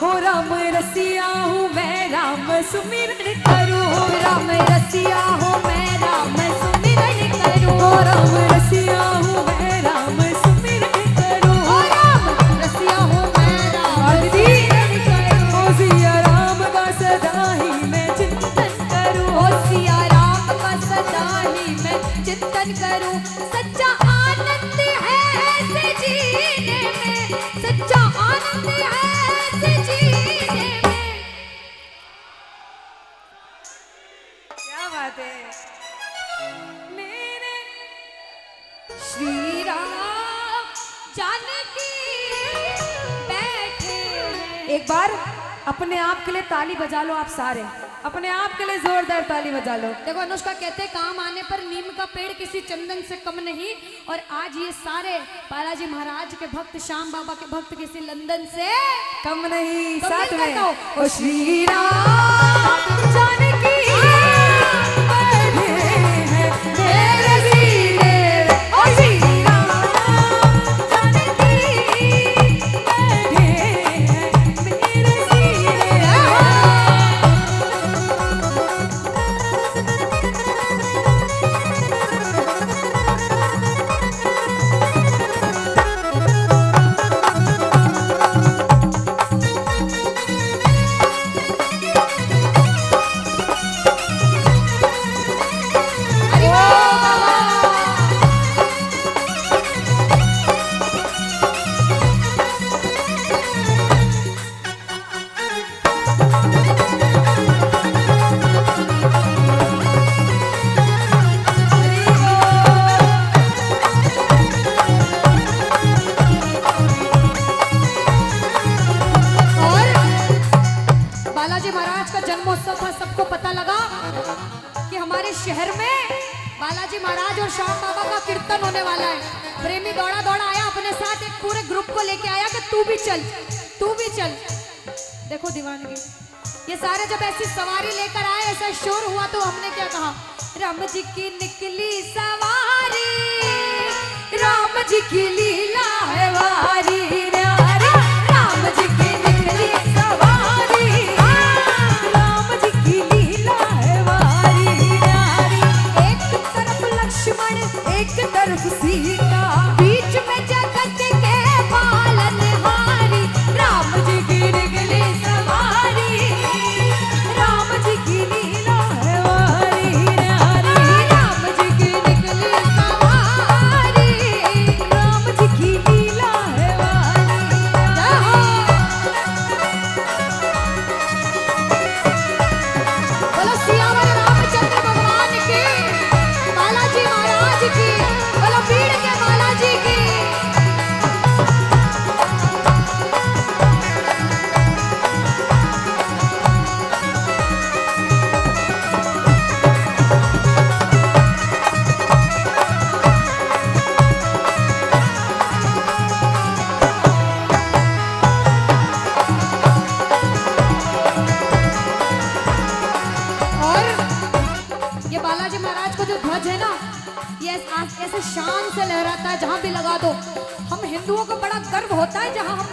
हो राम रसिया हूँ मैं राम सुमिरन करूँ, राम रसिया हो मैं राम सुमिरन करूँ, राम रसिया हूँ मैं राम सुमिरन करूँ, राम रसिया हो मैं राम सुमिरन करूँ, सिया राम का सदा ही मैं चिंतन करूँ, सिया राम का सदा ही मैं चिंतन करूँ। सच्चा आनंद है ऐसे जीने में, सच्चा आनंद है ऐसे जीने में। क्या बात है। मेरे एक बार अपने आप के लिए ताली बजा लो, आप सारे अपने आप के लिए जोरदार ताली बजा लो। देखो अनुष्का कहते काम आने पर नीम का पेड़ किसी चंदन से कम नहीं, और आज ये सारे बालाजी महाराज के भक्त, श्याम बाबा के भक्त किसी लंदन से कम नहीं। कम साथ नहीं में करता ओ श्री राम जानकी बैठे हैं मेरे सीने, ओ श्री राम जानकी बैठे हैं मेरे सीने। बालाजी महाराज का जन्मोत्सव था, सबको पता लगा कि हमारे शहर में बालाजी महाराज और श्याम बाबा का कीर्तन होने वाला है। प्रेमी दौड़ा दौड़ा आया, अपने साथ एक पूरे ग्रुप को लेके आया कि तू भी चल, तू भी चल। देखो दीवानगी, ये सारे जब ऐसी सवारी लेकर आए, ऐसा शोर हुआ, तो हमने क्या कहा, राम जी की निकली सवारी, राम जी की लीला है वारी, राम जी की निकली सवारी, राम जी की लीला है वारी। एक तरफ लक्ष्मण, एक तरफ सीता, बीच में जगत के पालनहारी, राम जी की निकली सवारी, राम जी की लीला है वारी, राम जी की निकली सवारी, राम जी की लीला है वारी। बोलो सियावर रामचंद्र भगवान की, बालाजी महाराज की, बोलो बीड़ के बालाजी की। और ये बालाजी महाराज का जो ध्वज है ना, ये ऐसे शान से लहराता है, जहां भी लगा दो। हम हिंदुओं को बड़ा गर्व होता है जहां हम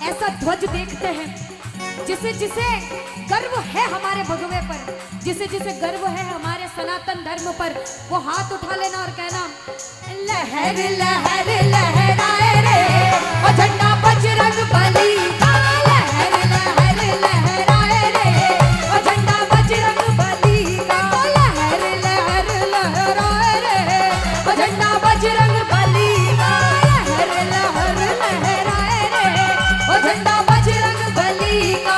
ऐसा ध्वज देखते हैं। जिसे जिसे गर्व है हमारे भगवे पर, जिसे जिसे गर्व है हमारे सनातन धर्म पर, वो हाथ उठा लेना और कहना, लहर लहर लहराए रे ओ झंडा बजरंग बली का, लहर लहर लहराए रे ओ झंडा बजरंग बली का, लहर लहर लहराए रे ओ झंडा बजरंग बली का, लहर लहर लहराए रे ओ झंडा बजरंग बली का।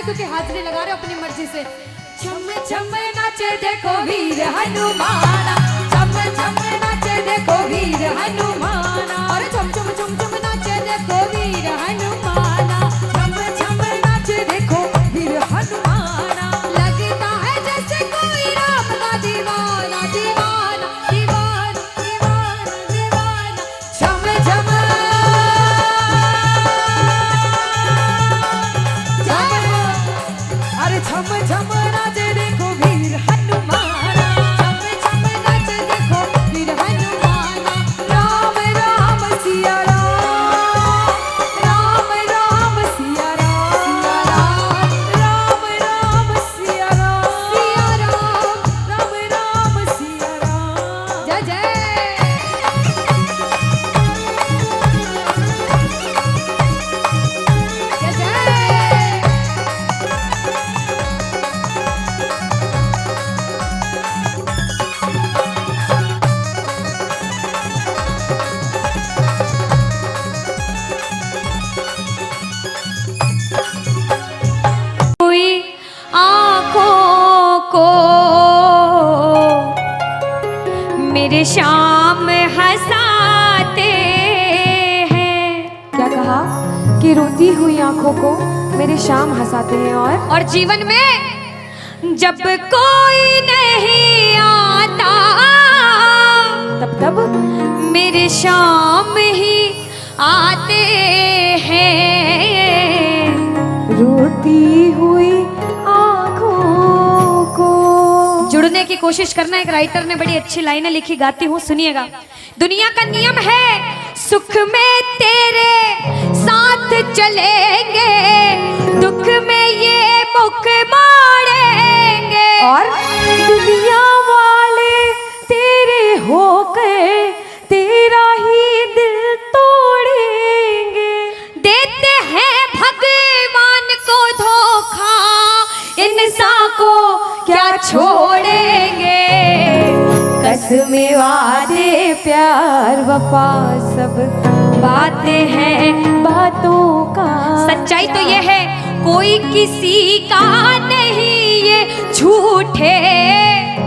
क्योंकि हाजिरी लगा रहे हो अपनी मर्जी से। छम छम नाचे देखो वीर हनुमाना, छम छम नाचे देखो वीर हनुमाना, अरे छम छम छम छम नाचे देखो वीर हनुमाना, छम छम नाचे देखो वीर हनुमाना। लगता है जैसे कोई राम का दीवाना, दीवाना दीवाना दीवाना दीवाना। छम छम अरे छम छम नाचे देखो वीर हनुमाना, छम छम नाचे देखो वीर हनुमाना। राम मेरे शाम हंसाते हैं। क्या कहा कि रोती हुई आंखों को मेरे शाम हंसाते हैं। और जीवन में जब कोई नहीं आता तब मेरे शाम ही आते हैं। रोती हुई आंखों को जुड़ने की कोशिश करना। एक राइटर ने बड़ी अच्छी लाइनें लिखी, गाती हूँ, सुनिएगा। दुनिया का नियम है सुख में तेरे साथ चलेंगे, दुख में ये मुख मोड़ेंगे। और दुनिया वाले तेरे होकर तेरा ही दिल तोड़ेंगे। देते हैं भगवान को धोखा, इंसान को क्या छोड़ेंगे। कसमें वादे प्यार वफा सब बातें हैं बातों का। सच्चाई तो ये है कोई किसी का नहीं ये झूठे,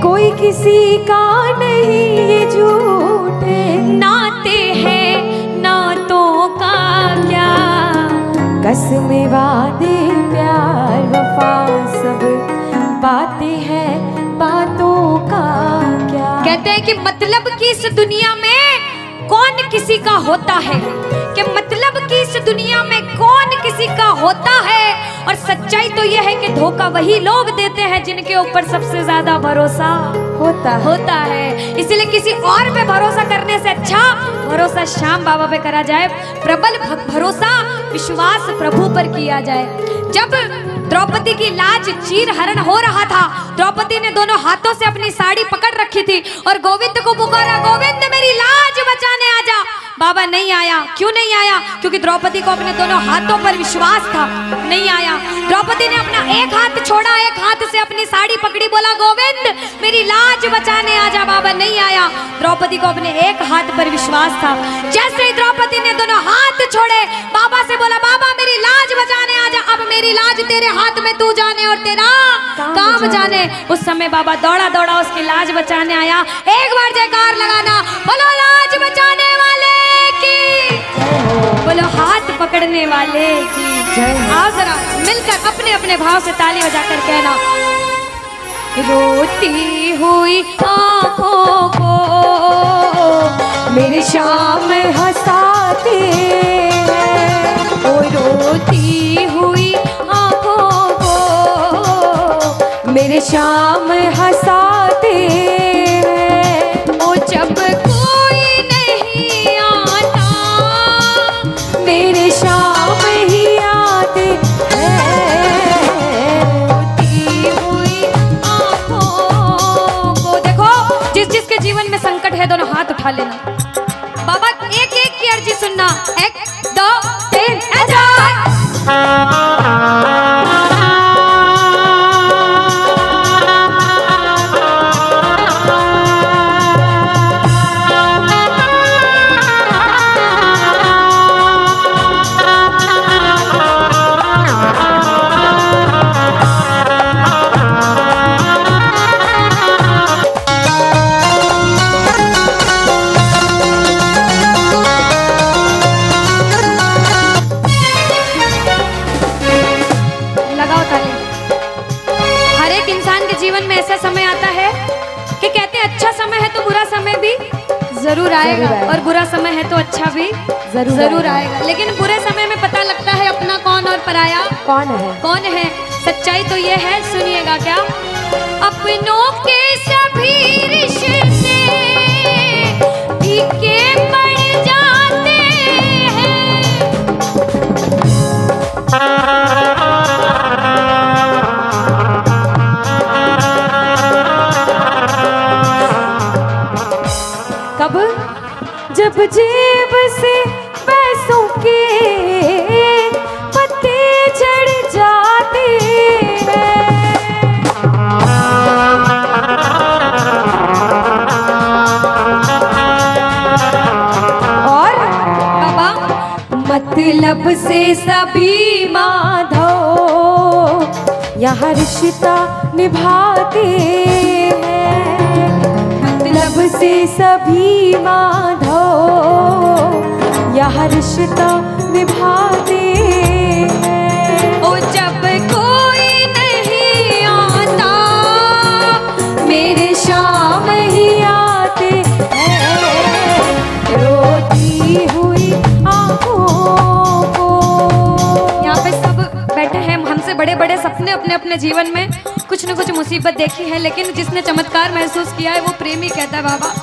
कोई किसी का नहीं ये झूठे। नाते हैं नातों का क्या। कसमें वादे प्यार वफा सब बातें हैं बातों का क्या। कहते हैं कि मतलब की इस दुनिया में कौन किसी का होता है, कि मतलब की इस दुनिया में कौन किसी का होता है। और सच्चाई तो यह है कि धोखा वही लोग देते हैं जिनके ऊपर सबसे ज्यादा भरोसा होता है। इसलिए किसी और पे भरोसा करने से अच्छा भरोसा श्याम बाबा पे करा जाए। प्रबल भरोसा विश्वास प्रभु पर किया जाए। जब द्रौपदी की लाज चीर हरण हो रहा था, द्रौपदी ने दोनों हाथों से अपनी साड़ी पकड़ रखी थी और गोविंद को पुकारा, गोविंद मेरी लाज बचाने आजा। बाबा नहीं आया। क्यों नहीं आया? क्योंकि द्रौपदी को अपने दोनों हाथों पर विश्वास था। नहीं आया। द्रौपदी ने अपना एक हाथ छोड़ा, एक हाथ से अपनी साड़ी पकड़ी, बोला गोविंद मेरी लाज बचाने आजा। बाबा नहीं आया। द्रौपदी को अपने एक हाथ पर विश्वास था। जैसे ही द्रौपदी ने दोनों हाथ छोड़े, बाबा से बोला बाबा मेरी लाज बचाने आजा। अब मेरी लाज तेरे हाथ में, तू जाने और तेरा काम जाने। उस समय बाबा दौड़ा दौड़ा उसकी लाज बचाने आया। एक बार जयकार लगाना, बोलो लाज बचाने वाले की, बोलो हाथ पकड़ने वाले की जय। आओ जरा मिलकर अपने अपने भाव से ताली बजाकर कहना, रोती हुई आंखों को मेरे शाम हंसाते हैं। ओ रोती हुई आंखों को मेरे शाम हंसाते हैं। ओ जब कोई नहीं आता मेरे शाम ही आते हैं। रोती हुई आंखों को। देखो जिस जिसके जीवन में संकट है दोनों हाथ उठा लेना। बाबा एक एक की अर्जी सुनना। 1 2 3 समय आता है कि कहते हैं अच्छा समय है तो बुरा समय भी जरूर आएगा, और बुरा समय है तो अच्छा भी जरूर आएगा। लेकिन बुरे समय में पता लगता है अपना कौन और पराया कौन है। सच्चाई तो ये है, सुनिएगा क्या। अपनों के सभी रिश्ते फीके पड़ जाते हैं। कब? जब जेब से पैसों के पत्ते झड़ जाते हैं। और बाबा मतलब से सभी माधो यहाँ रिश्ता निभाते हैं। मतलब से सभी माधव यह रिश्ता निभाते हैं। ओ जब कोई नहीं आता मेरे शाम ही आते हैं, रोती हुई आंखों को। यहाँ पे सब बैठे हैं, हमसे बड़े बड़े सपने अपने अपने जीवन में कुछ न कुछ मुसीबत देखी है, लेकिन जिसने चमत्कार महसूस किया है वो प्रेमी कहता है बाबा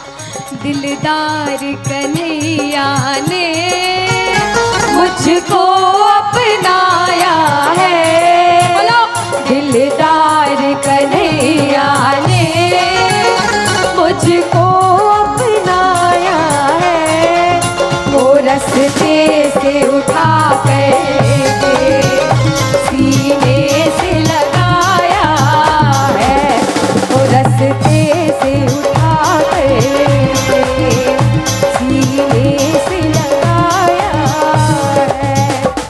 दिलदार कन्हैया ने मुझको अपनाया है, बोलो दिलदार कन्हैया ने मुझको अपनाया है। वो रस्ते से उठा कर सीने से लगाया है, वो रस्ते से उठा कर सीने से लगाया है।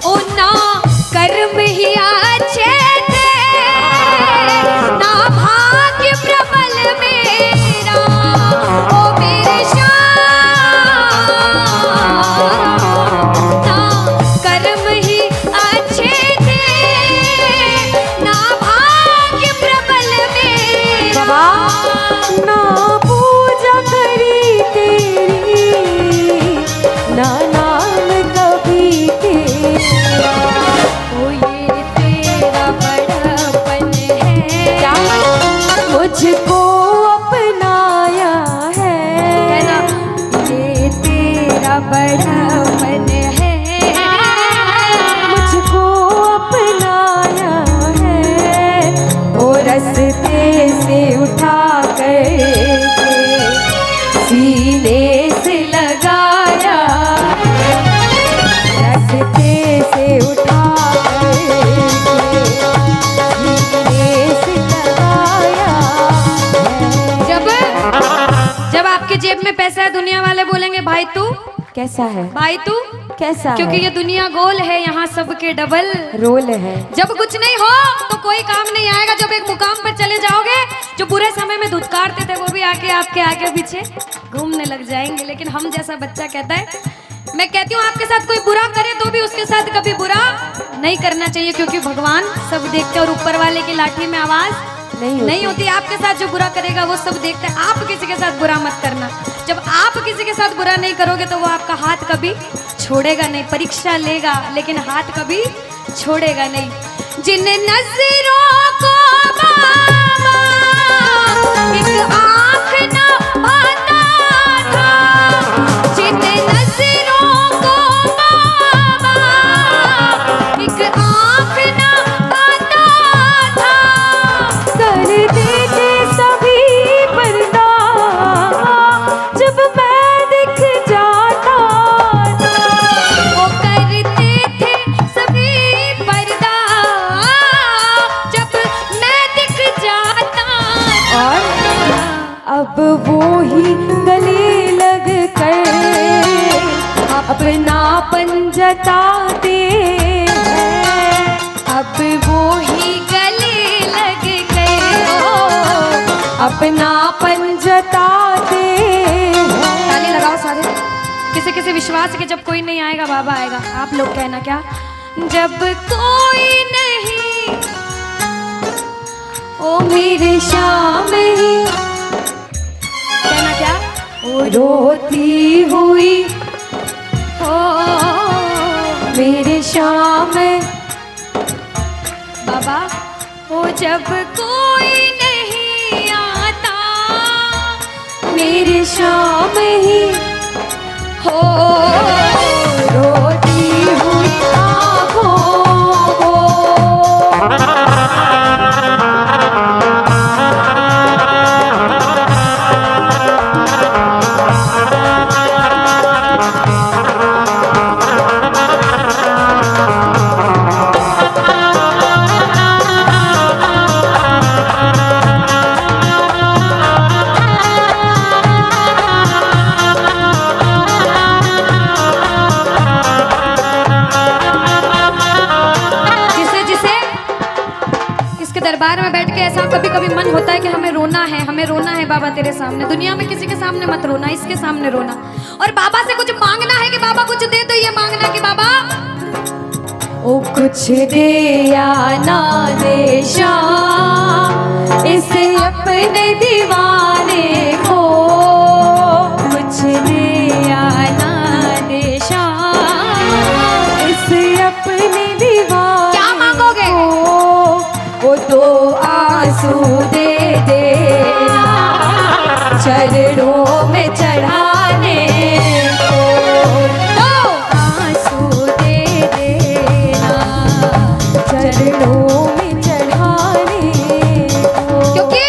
ओ ना कर्म ही अच्छे थे ना भाग्य प्रबल मेरा, ओ मेरे श्याम ना कर्म ही अच्छे थे ना भाग्य प्रबल मेरा। बाबा ना पूजा करी तेरी ना नाम कभी तेरा, ओ ये तेरा बड़पन है क्या मुझको अपनाया है ना, है, ये तेरा बड़पन है मुझको अपनाया है। वो रस्ते से उठा कर सीने से लगाया, रस्ते से उठा कर सीने से लगाया है। जब आपकी जेब में पैसा है दुनिया वाले बोलेंगे भाई तू, कैसा है, भाई तू, कैसा क्योंकि है? ये दुनिया गोल है, यहाँ सबके डबल रोल है। जब कुछ नहीं हो तो कोई काम नहीं आएगा, जब एक मुकाम पर चले जाओगे जो बुरे समय में धुतकारते थे वो भी आके आपके आगे पीछे घूमने लग जाएंगे। लेकिन हम जैसा बच्चा कहता है, मैं कहती हूँ आपके साथ कोई बुरा करे तो भी उसके साथ कभी बुरा नहीं करना चाहिए, क्योंकि भगवान सब देखते हैं और ऊपर वाले की लाठी में आवाज नहीं होती। आपके साथ जो बुरा करेगा वो सब देखते हैं, आप किसी के साथ बुरा मत करना। जब आप किसी के साथ बुरा नहीं करोगे तो वो आपका हाथ कभी छोड़ेगा नहीं, परीक्षा लेगा लेकिन हाथ कभी छोड़ेगा नहीं। जिन नजरों को बाबा एक आँख न आता था, जिन नजरों को बाबा एक आँख न आता था, कर देते सभी पर्दा जब मैं दिख जाता था। वो करते थे सभी पर्दा जब मैं दिख जाता और था। अब वो ही गले लग कर अपनापन जताते हैं, अब वो ही गले लग गए अपनापन जताते हैं। ताली लगाओ सारे। किसी किसी विश्वास के जब कोई नहीं आएगा बाबा आएगा। आप लोग कहना क्या, जब कोई नहीं ओ मेरे शाम ही, कहना क्या, ओ रोती हुई हो मेरे शाम बाबा, ओ जब कोई नहीं आता मेरे शाम ही हो रोती हुई आँखों को। दरबार में बैठ के ऐसा कभी कभी मन होता है कि हमें रोना है, हमें रोना है बाबा तेरे सामने। दुनिया में किसी के सामने मत रोना, इसके सामने रोना। और बाबा से कुछ मांगना है कि बाबा कुछ दे, तो ये मांगना कि बाबा ओ कुछ दे या ना दे शाम इस अपने दीवाने को, कुछ दे या ना दे शाम इस अपने दीवाने क्या मांगोगे? वो तो आंसू दे देना चरणों में चढ़ाने को, तो आंसू दे देना चरणों में चढ़ाने को। क्योंकि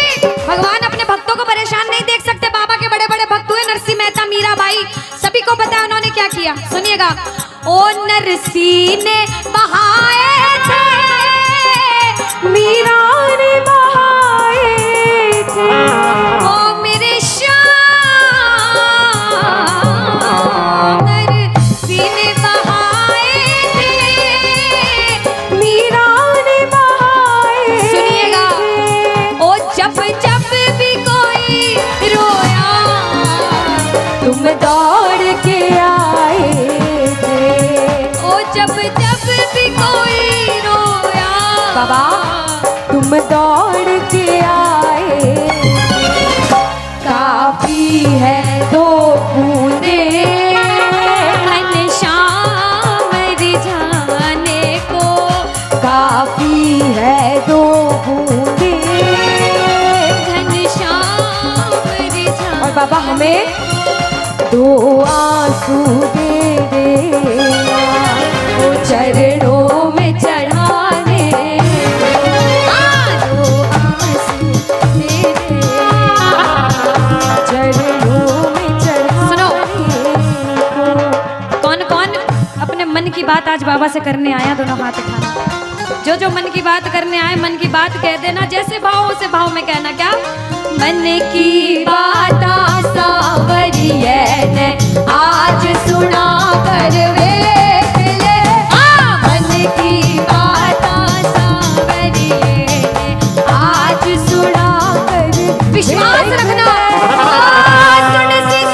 भगवान अपने भक्तों को परेशान नहीं देख सकते। बाबा के बड़े बड़े भक्त हुए नरसिंह मेहता, मीराबाई, सभी को पता है उन्होंने क्या किया। सुनिएगा। ओ नरसिंह ने बहाए थे, मीरा ने बहाए थे, ओ मेरे श्याम, नरसिंह ने बहाए थे, मीरा ने बहाए। सुनिएगा। ओ जब जब भी कोई रोया, तुम दौड़ के आए थे, ओ जब जब भी कोई रोया, बाबा तुम दौड़ के आए। काफी है दो बूंदे घनश्याम रिझाने को, काफी है दो बूंदे। घनश्याम रिझाने। और बाबा हमें दो आंसू दे देना वो चरणों में चढ़ाने, दो आंसू दे देना चरणों में सुनो। चढ़ाने को। कौन कौन अपने मन की बात आज बाबा से करने आया, दोनों हाथ उठाना। जो जो मन की बात करने आए, मन की बात कह देना। जैसे भाव उसे भाव में कहना। क्या? मन की बात सावरिये ने आज सुना कर वेख ले, मन की बात सावरिये ने आज सुना कर। विश्वास रखना।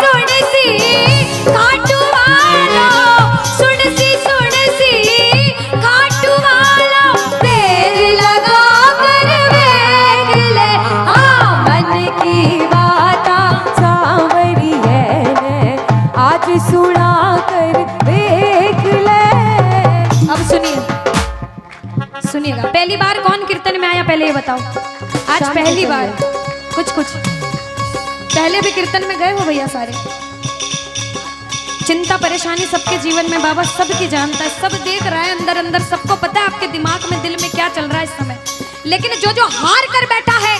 सुन सी खाटू वाला, सुन सी खाटू वाला, तेल लगा कर वेख ले, मन की बात सावरिये ने आज सुना कर देख ले। अब सुनिएगा। पहली बार कौन कीर्तन में आया, पहले ये बताओ। आज शाम पहली को बार। कुछ पहले भी कीर्तन में गए हो भैया सारे? चिंता परेशानी सबके जीवन में बाबा सबकी जानता है, सब देख रहा है अंदर अंदर, सबको पता है आपके दिमाग में, दिल में क्या चल रहा है इस समय। लेकिन जो जो हार कर बैठा है,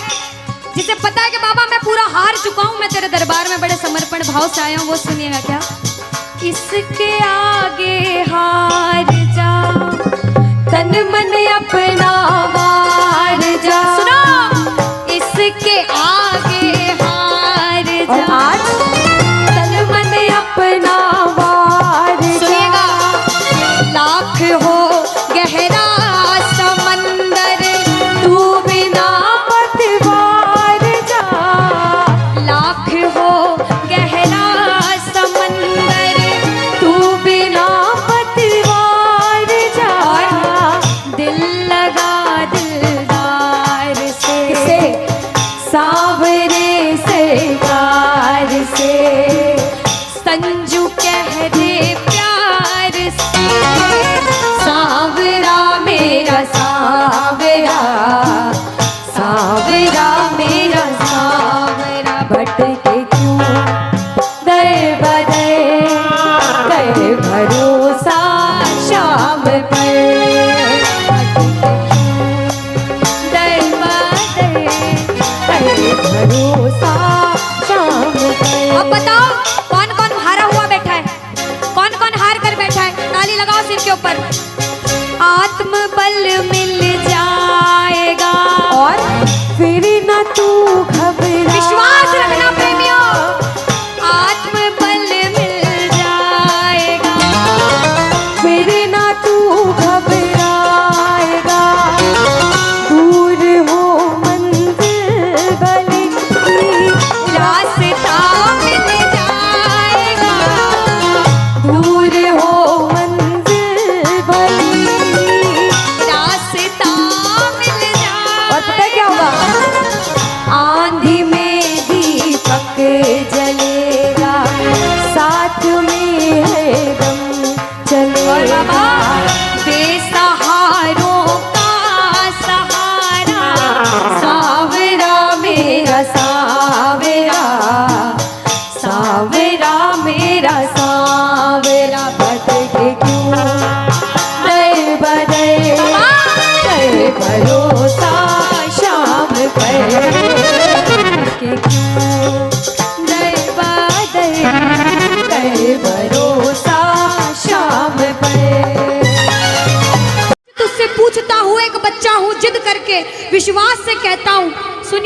जिसे पता है कि बाबा मैं पूरा हार चुका हूं, मैं तेरे दरबार में बड़े समर्पण भाव से आया हूं, वो सुनिएगा। क्या? इसके आगे हार जा, तन मन अपना वार जा। सुनो। इसके आगे हार और जा। आज तन मन अपना वार जा। सुनिएगा। लाख हो गहरा समंदर, तू बिना पतवार जा। लाख हो गहरा समंदर, तू बिना पतवार जा। दिल लगा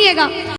सुनिएगा।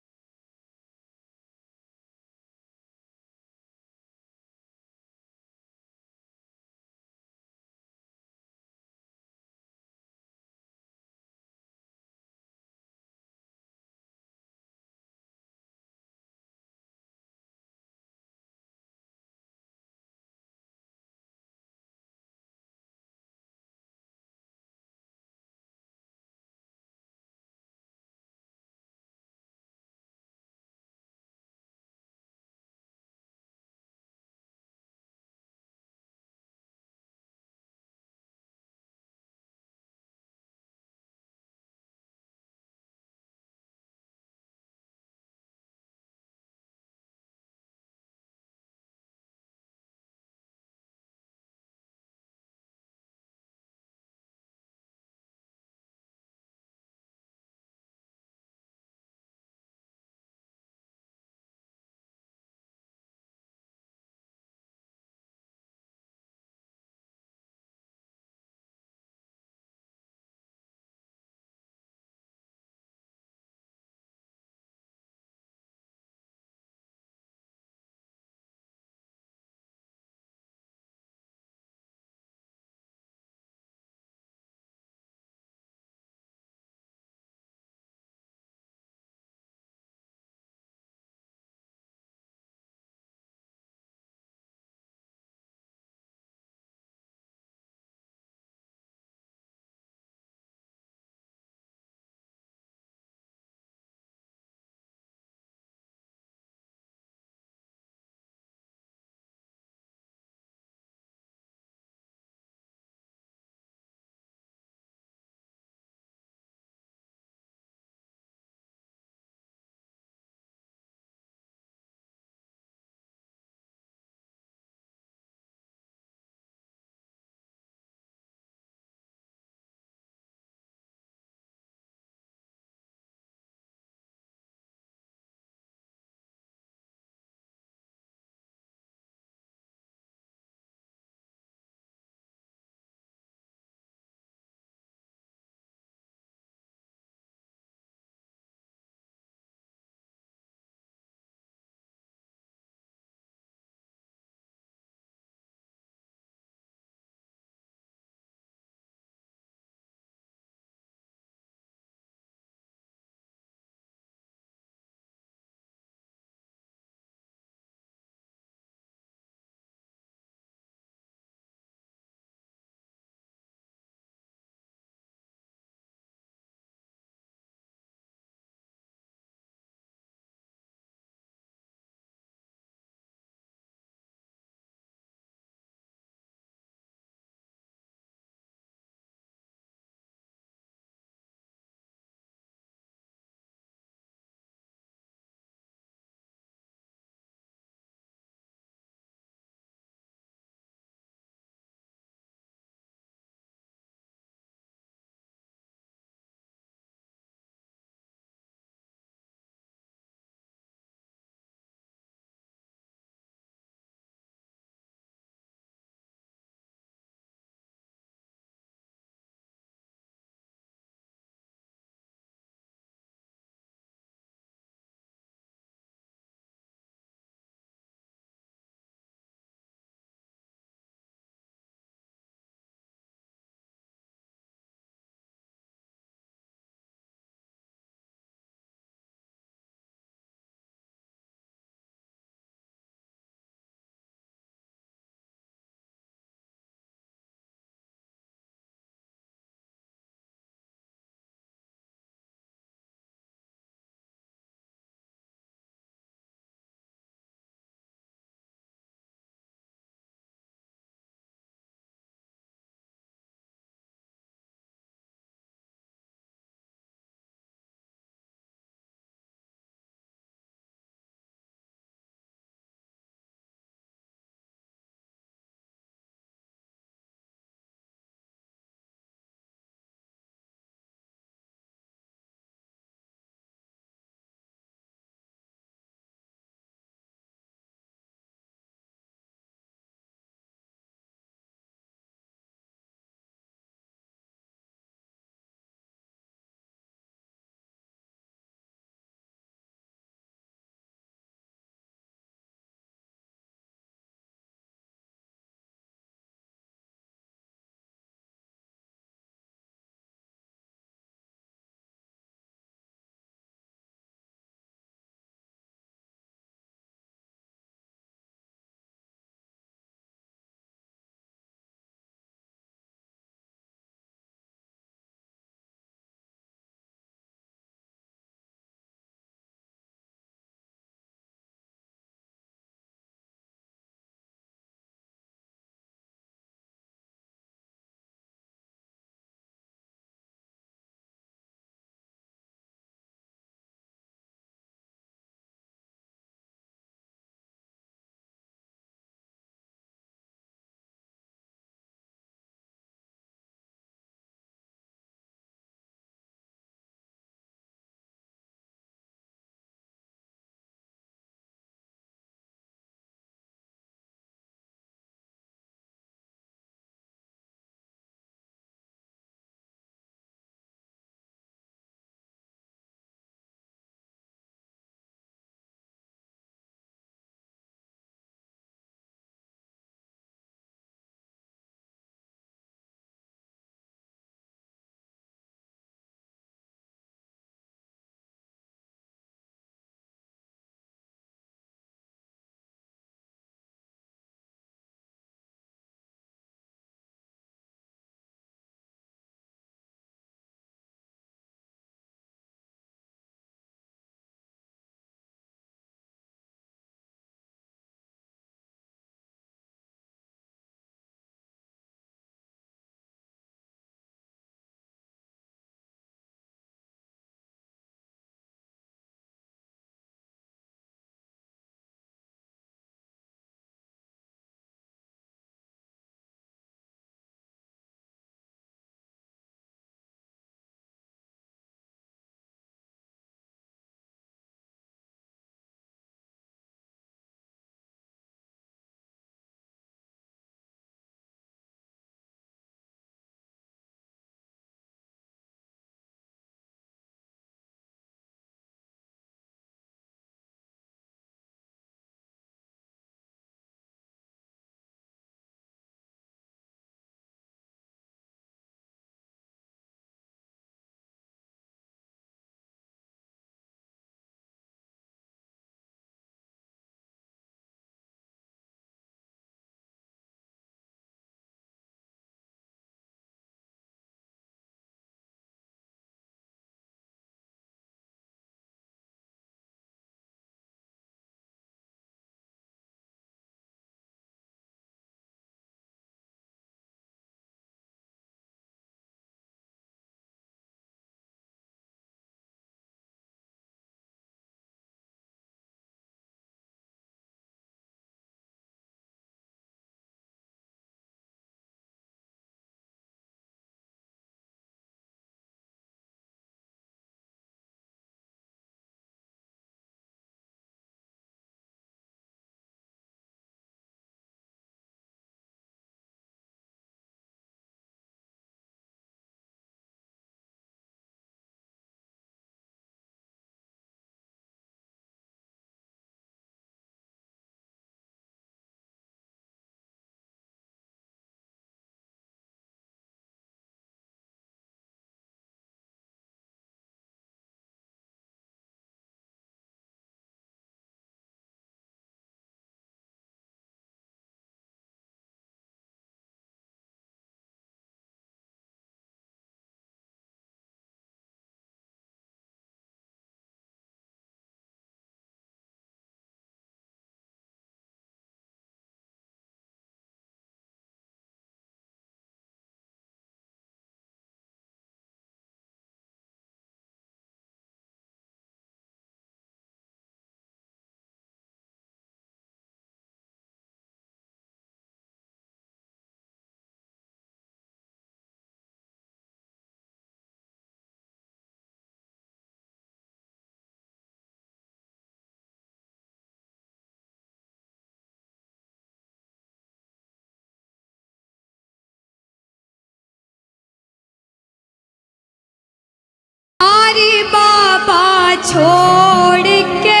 छोड़ के।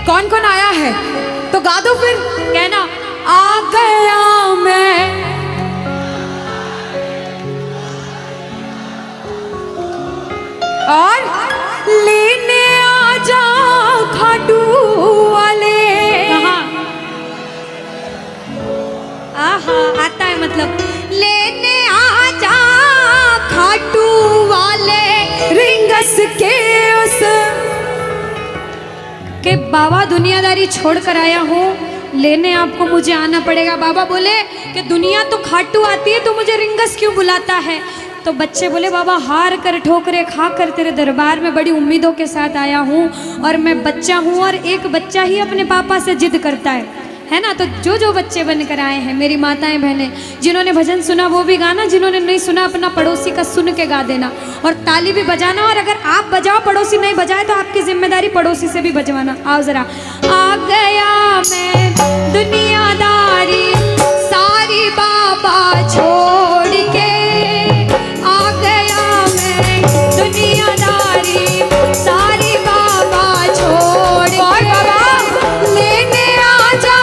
कौन कौन आया है तो गा दो फिर, कहना आ गया मैं। और लेने आ जा खाटू वाले। आहा, आता है मतलब लेने आ जा खाटू वाले रिंगस के उस के बाबा दुनियादारी छोड़ कर आया हूँ, लेने आपको मुझे आना पड़ेगा। बाबा बोले कि दुनिया तो खाटू आती है तो मुझे रिंगस क्यों बुलाता है। तो बच्चे बोले बाबा हार कर ठोकरे खा कर तेरे दरबार में बड़ी उम्मीदों के साथ आया हूँ, और मैं बच्चा हूँ और एक बच्चा ही अपने पापा से जिद करता है ना। तो जो जो बच्चे बनकर आए हैं मेरी माताएं बहनें, जिन्होंने भजन सुना वो भी गाना, जिन्होंने नहीं सुना अपना पड़ोसी का सुन के गा देना, और ताली भी बजाना। और अगर आप बजाओ पड़ोसी नहीं बजाए तो आपकी जिम्मेदारी पड़ोसी से भी बजवाना। आओ जरा। आ गया मैं दुनियादारी सारी बाबा छोड़ के, आ गया मैं दुनियादारी सारी बाबा छोड़ के। लेने आ जा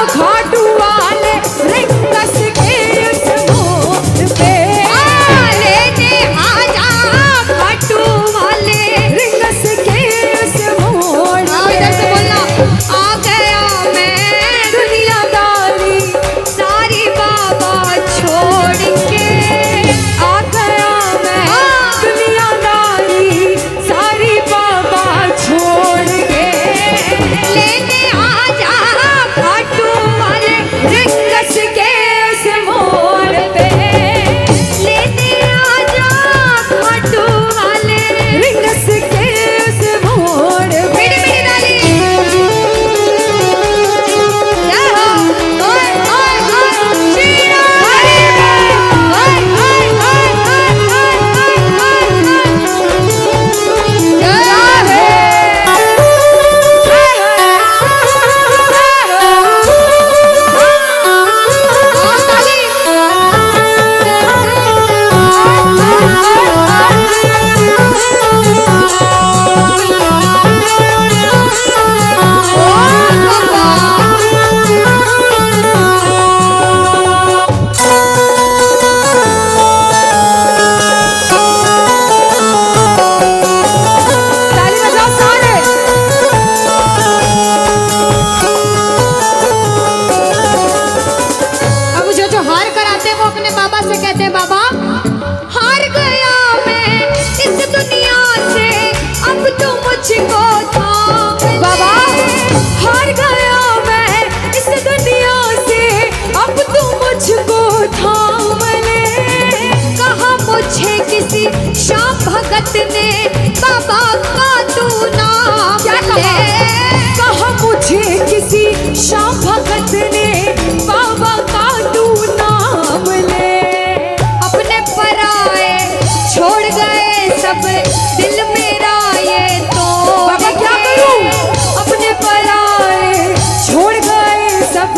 खाटू वाले रिंगस के उस मोड़ पे। लेने आ जा खाटू वाले रिंगस के उस मोड़ पे। इधर से बोलना आ गया मैं दुनियादारी सारी बाबा छोड़ के। आ गया मैं दुनियादारी सारी बाबा छोड़ के। लेने आ जा खाटू वाले रिंगस के उस मोड़ पे। लेने आ जा खाटू वाले रिंगस के उस मोड़ पे। मेरी मेरी डाली जय हो। ओए ओए ओए शीरा हरे ओए ओए ओए ओए जय है। ताली बजाओ सारे। अब जो हार कर आते हैं वो अपने बाबा से कहते हैं बाबा हार गया मैं इस दुनिया से, अब तो मुझको थाम ले। बाबा हार गया मैं इस दुनिया से, अब तो मुझको थाम ले। कहा मुझे किसी श्याम भगत ने बाबा का तू नाम ले। कहा मुझे किसी श्याम भगत ने बाबा का तू नाम ले। अपने पराए छोड़ गए सब दिल मेरा ये तो बाबा क्या करूं। अपने पराए छोड़ गए सब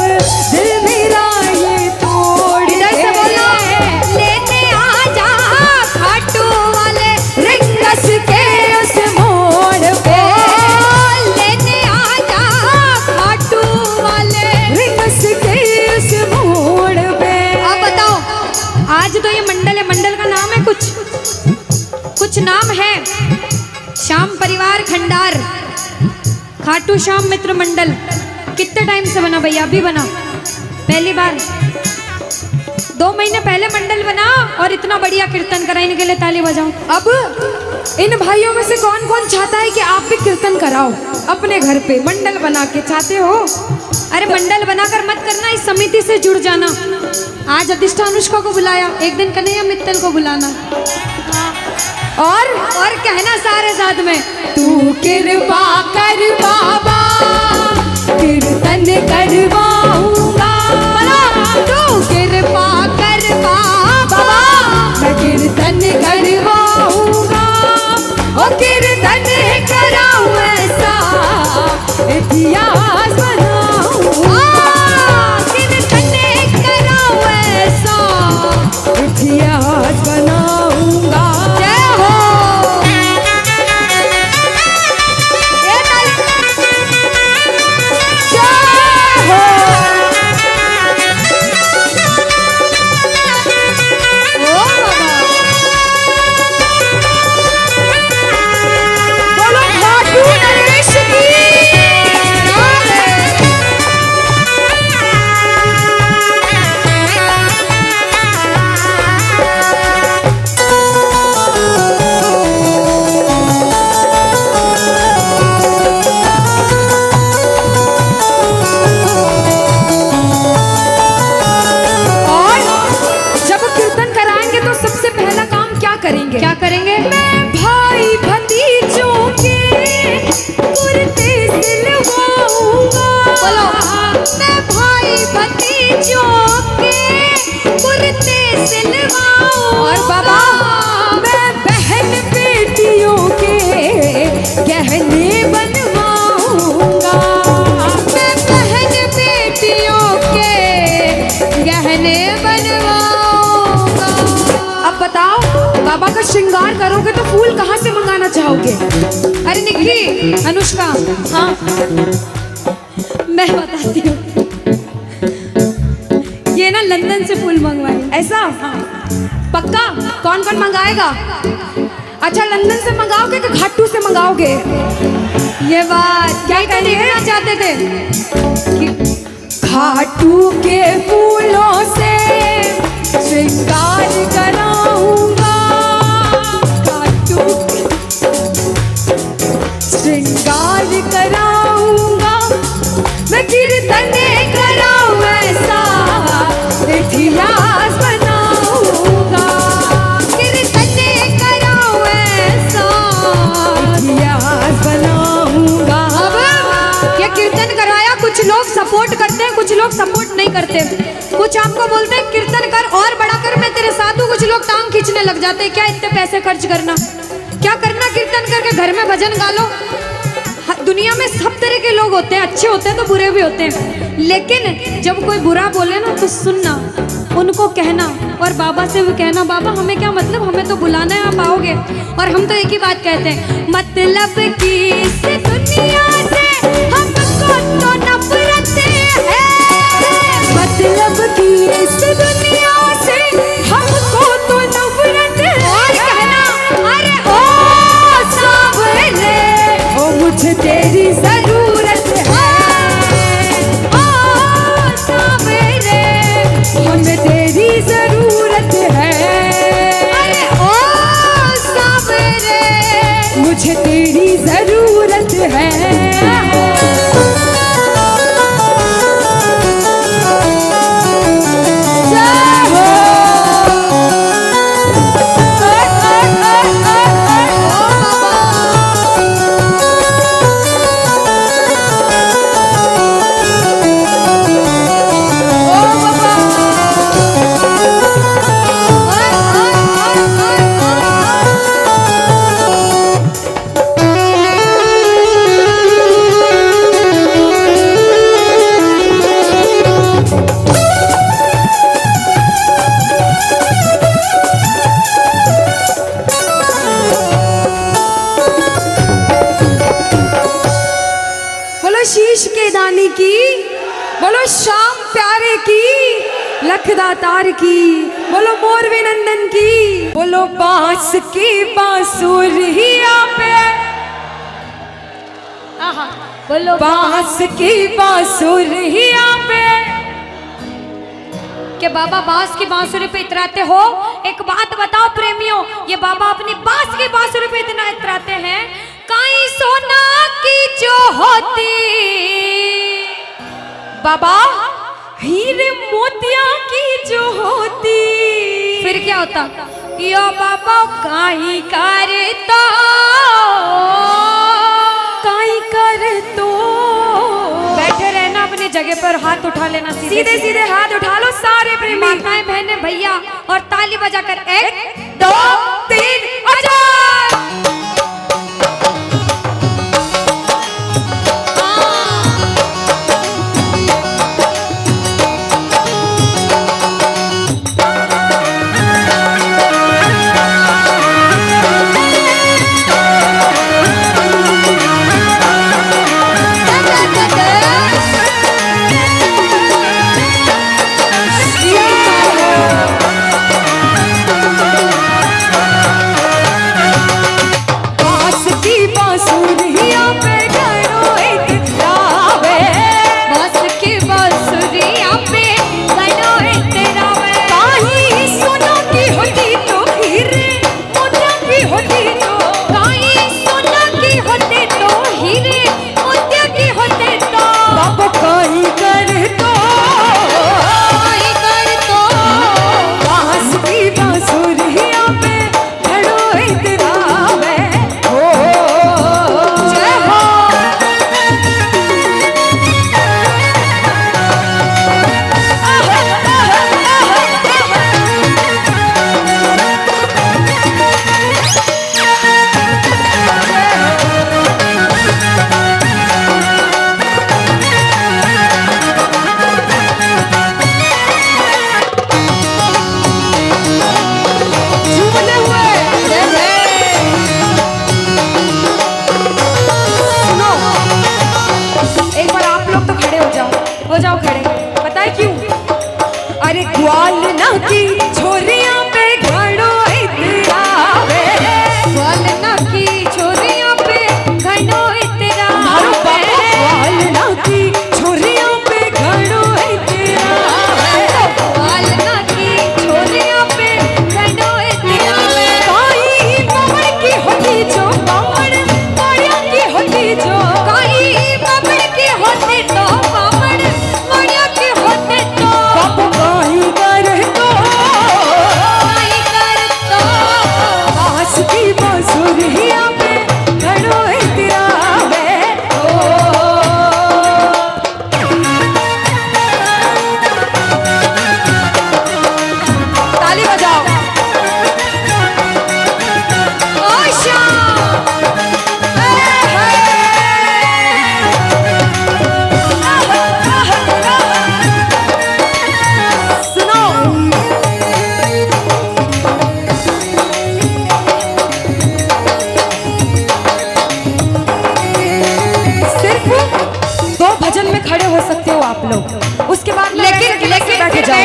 दिल मेरा ये तोड़। इधर से बोलो लेने आ जा खाटू वाले रिंगस के उस मोड़ पे। लेने आ जा खाटू वाले रिंगस के उस मोड़ पे। अब बताओ आज तो ये मंडल है, मंडल का नाम है कुछ नाम है श्याम परिवार खंडार खाटू श्याम मित्र मंडल। कितने टाइम से बना भैया? अभी बना पहली बार, 2 महीने पहले मंडल बना और इतना बढ़िया कीर्तन करा। इनके लिए ताली बजाओ। अब इन भाइयों में से कौन कौन चाहता है कि आप भी कीर्तन कराओ अपने घर पे मंडल बना के? चाहते हो? अरे मंडल बनाकर मत करना, इस समिति से जुड़ जाना। आज अधिष्ठान अनुष्का को बुलाया, एक दिन कन्हैया मित्तल को बुलाना और कहना सारे साथ में तू कृपा कर बाबा कीर्तन करवाऊंगा। तू कृपा कर बाबा मैं कीर्तन करवाऊंगा। और कीर्तन कराऊं ऐसा इतिहास बनाऊंगा। कीर्तन कराऊं ऐसा इतिहास बनाऊंगा। जय हो। श्रृंगार करोगे तो फूल कहाँ से मंगाना चाहोगे? अरे निक्की, अनुष्का, हाँ मैं बताती हूँ, ये ना लंदन से फूल मंगवाए। ऐसा? हाँ। पक्का? कौन कौन मंगाएगा? अच्छा, लंदन से मंगाओगे कि घाटू से मंगाओगे? ये बात क्या कहना चाहते थे कि घाटू के फूलों से श्रृंगार कराऊंगा, घाटू श्रृंगार कराऊंगा, मैं कीर्तन कराऊं ऐसा इतिहास बनाऊंगा, कीर्तन कराओ ऐसा इतिहास बनाऊंगा। अब ये कीर्तन कराया, कुछ लोग सपोर्ट करते हैं, कुछ लोग सपोर्ट नहीं करते। कुछ आपको बोलते हैं कीर्तन कर और बड़ा कर, मैं तेरे साथ हूँ। कुछ लोग टांग खींचने लग जाते हैं, क्या इतने पैसे खर्च करना, क्या करना कीर्तन करके घर में भजन गा लो। दुनिया में सब तरह के लोग होते हैं, अच्छे होते हैं तो बुरे भी होते हैं, लेकिन जब कोई बुरा बोले ना तो सुनना, उनको कहना और बाबा से भी कहना, बाबा हमें क्या मतलब, हमें तो बुलाना है, आप आओगे। और हम तो एक ही बात कहते हैं, मतलब कि इस दुनिया से हमको तो नफरत है, मतलब कि इस दुनिया से हमको तो नफरत है। और कहना, अरे ओ सावरे, ओ मुझे तेरी जरूरत है, ओ सावरे, हमें तेरी जरूरत है, अरे ओ सावरे, मुझे तेरी जरूरत है। शीश के दानी की, बोलो श्याम प्यारे की, लखदातार की, बोलो मोरवे नंदन की, बोलो बांस की बांसुरिया पे, बोलो बांस की बांसुरिया पे। कि बाबा बांस की बांसुरी पे इतराते हो। एक बात बताओ प्रेमियों, ये बाबा अपनी बांस की बांसुरी पे इतना इतराते हैं, काई सोना की जो होती, बाबा हीरे मोतिया की जो होती, फिर क्या होता? यो बाबा काई करे तो, काई करे तो। बैठे रहना अपनी जगह पर, हाथ उठा लेना, सीधे सीधे हाथ उठा लो सारे प्रेमी, माताएं बहनें भैया, और ताली बजाकर 1 2 3 आजाद।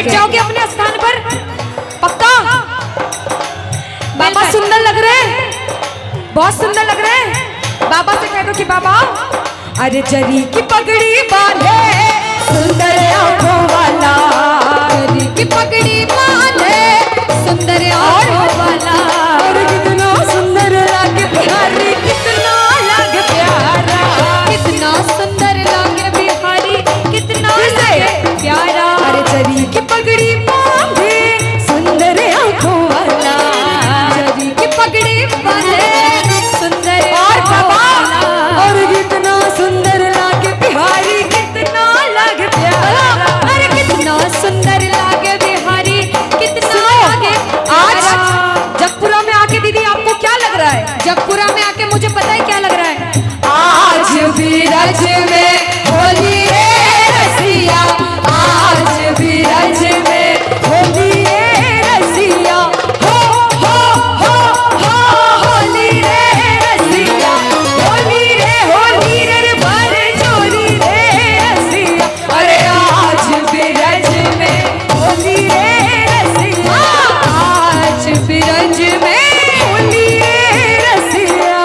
बैठ जाओगे अपने स्थान पर? पक्का? बाबा सुंदर लग रहे हैं, बहुत सुंदर लग रहे हैं। बाबा से कह दो कि बाबा अरे जरी की पगड़ी बांधे सुंदर आंखों वाला, जरी की पगड़ी बांधे सुंदर आंखों वाला, और कितना सुंदर लागे बिहारी, कितना लागे प्यारा, कितना सुंदर लागे बिहारी, कितना लागे प्यारा। अरे जरी की पगड़ी बांधे सुंदर आंखों वाला, जरी की पगड़ी बांधे सुंदर और आंखों वाला, और कितना सुंदर लागे बिहारी, कितना लागे प्यारा। अरे कितना सुंदर लागे बिहारी, कितना लागे आज प्यारा। जगपुरा में आके दीदी आपको क्या लग रहा है? जगपुरा में आके मुझे पता है क्या लग रहा है। आज बीरज में होली रे रसिया, आज बीरज में होली रे रसिया, हो होली रे रसिया, होली रे भर चोरी रे रसिया। अरे आज बीरज में होली रे रसिया, आज बीरज में होली रे रसिया।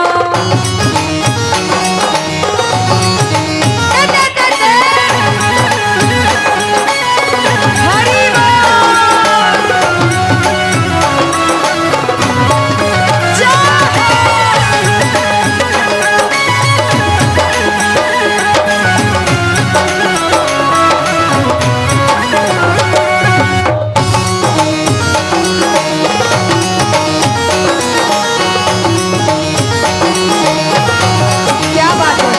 हरि बोल। क्या बात है,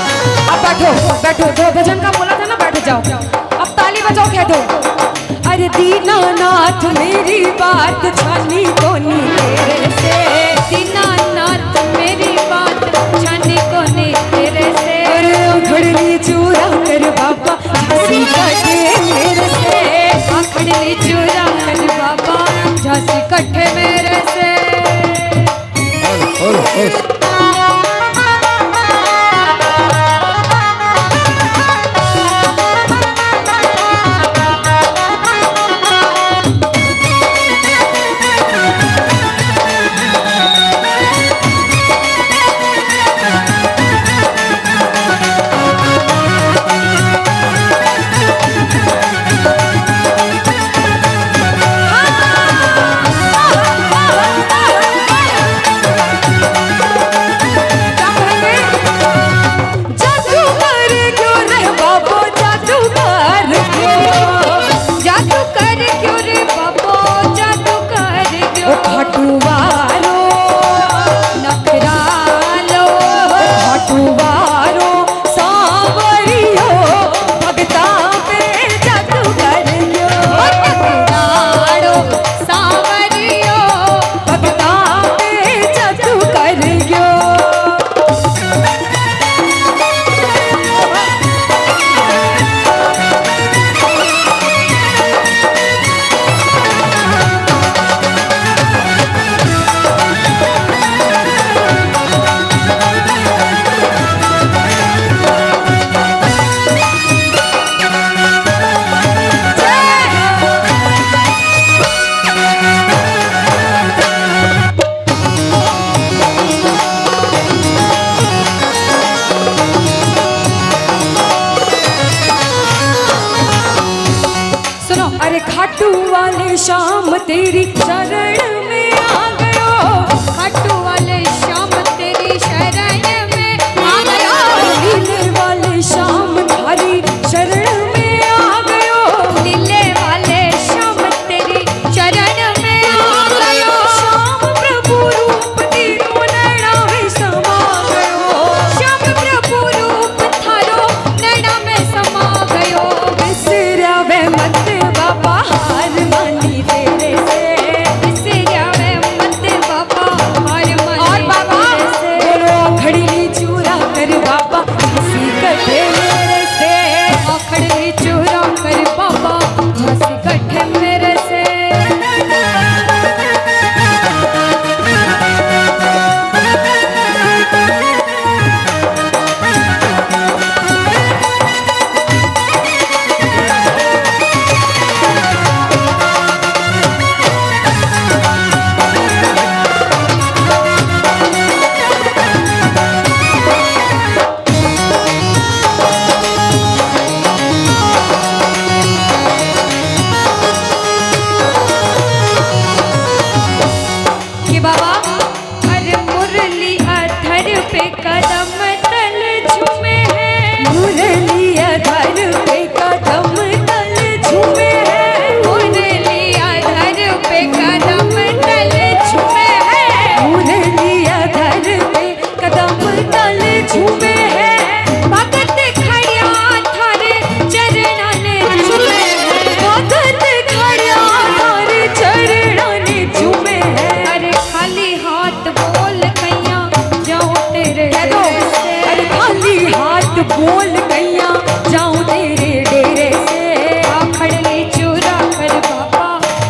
अब बैठो बैठो, जो भजन का बोला था ना बैठ जाओ, अब ताली बजाओ, कह दो अरे दीनानाथ मेरी बात छानी कोनी तेरे से, दीनानाथ मेरी बात जाने को नहीं तेरे से, अरे उखड़नी चूरा कर बाबा झांसी कटे मेरे से, आखड़ी चूरा कर बाबा झांसी कट्ठे मेरे से। जादूगर क्यों रे बाबो, जादूगर क्यों, जादू कर क्यों रे बाबो, जादू कर ओ क्यों, खटुवारो नखरा लो, खटुवारो सांवरियो भगता पे जादूगर क्यों, नाड़ो सांवरियो, भगता पे जादूगर क्यों। सुनो अरे खाटू वाले शाम तेरी शरण में आ गयो, खाटू वाले श्याम तेरी शरण में आ गयो, नीले वाले शाम थारी शरण में आ गयो, नीले वाले श्याम तेरी चरण में आ गयो, श्याम प्रभु रूप तीनों नैना में समा गयो, श्याम प्रभु रूप थारो नैना में समा गयो, बिसरावे मत बाबा हार मानी तेरे से, इसे बोल गैया जाऊं तेरे डेरे से। आखड़ ली चूरा कर बाबा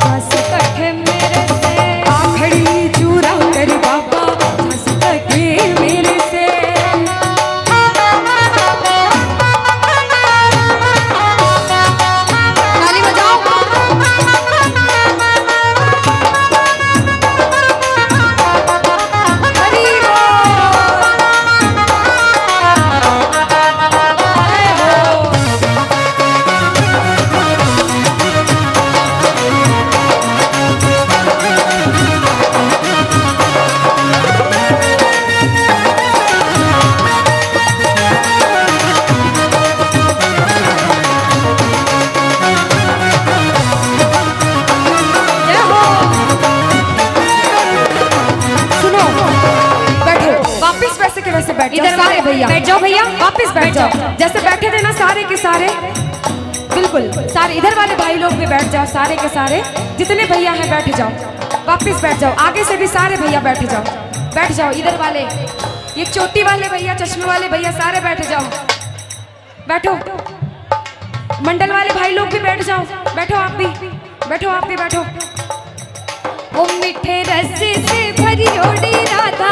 हंस कट्ठे मेरे से। आखड़ ली चूरा कर बाबा हंस के मेरे से। ताली बजाओ। हरी जय हो। सुनो, बैठो वापिस वैसे के वैसे बैठ जाओ इधर सारे भैया। बैठ जाओ भैया। वापिस बैठ जाओ जैसे बैठे थे ना सारे के सारे। बिल्कुल सारे इधर वाले भाई लोग भी बैठ जाओ, सारे के सारे जितने भैया हैं बैठ जाओ, वापिस बैठ जाओ। आगे से भी सारे भैया बैठ जाओ, बैठ जाओ। इधर वाले ये चोटी वाले भैया, चश्मे वाले भैया सारे बैठ जाओ, बैठो। मंडल वाले भाई लोग भी बैठ जाओ, बैठो आप भी, बैठो आप भी बैठो। ओ मीठे रस से भरी ओड़ी राधा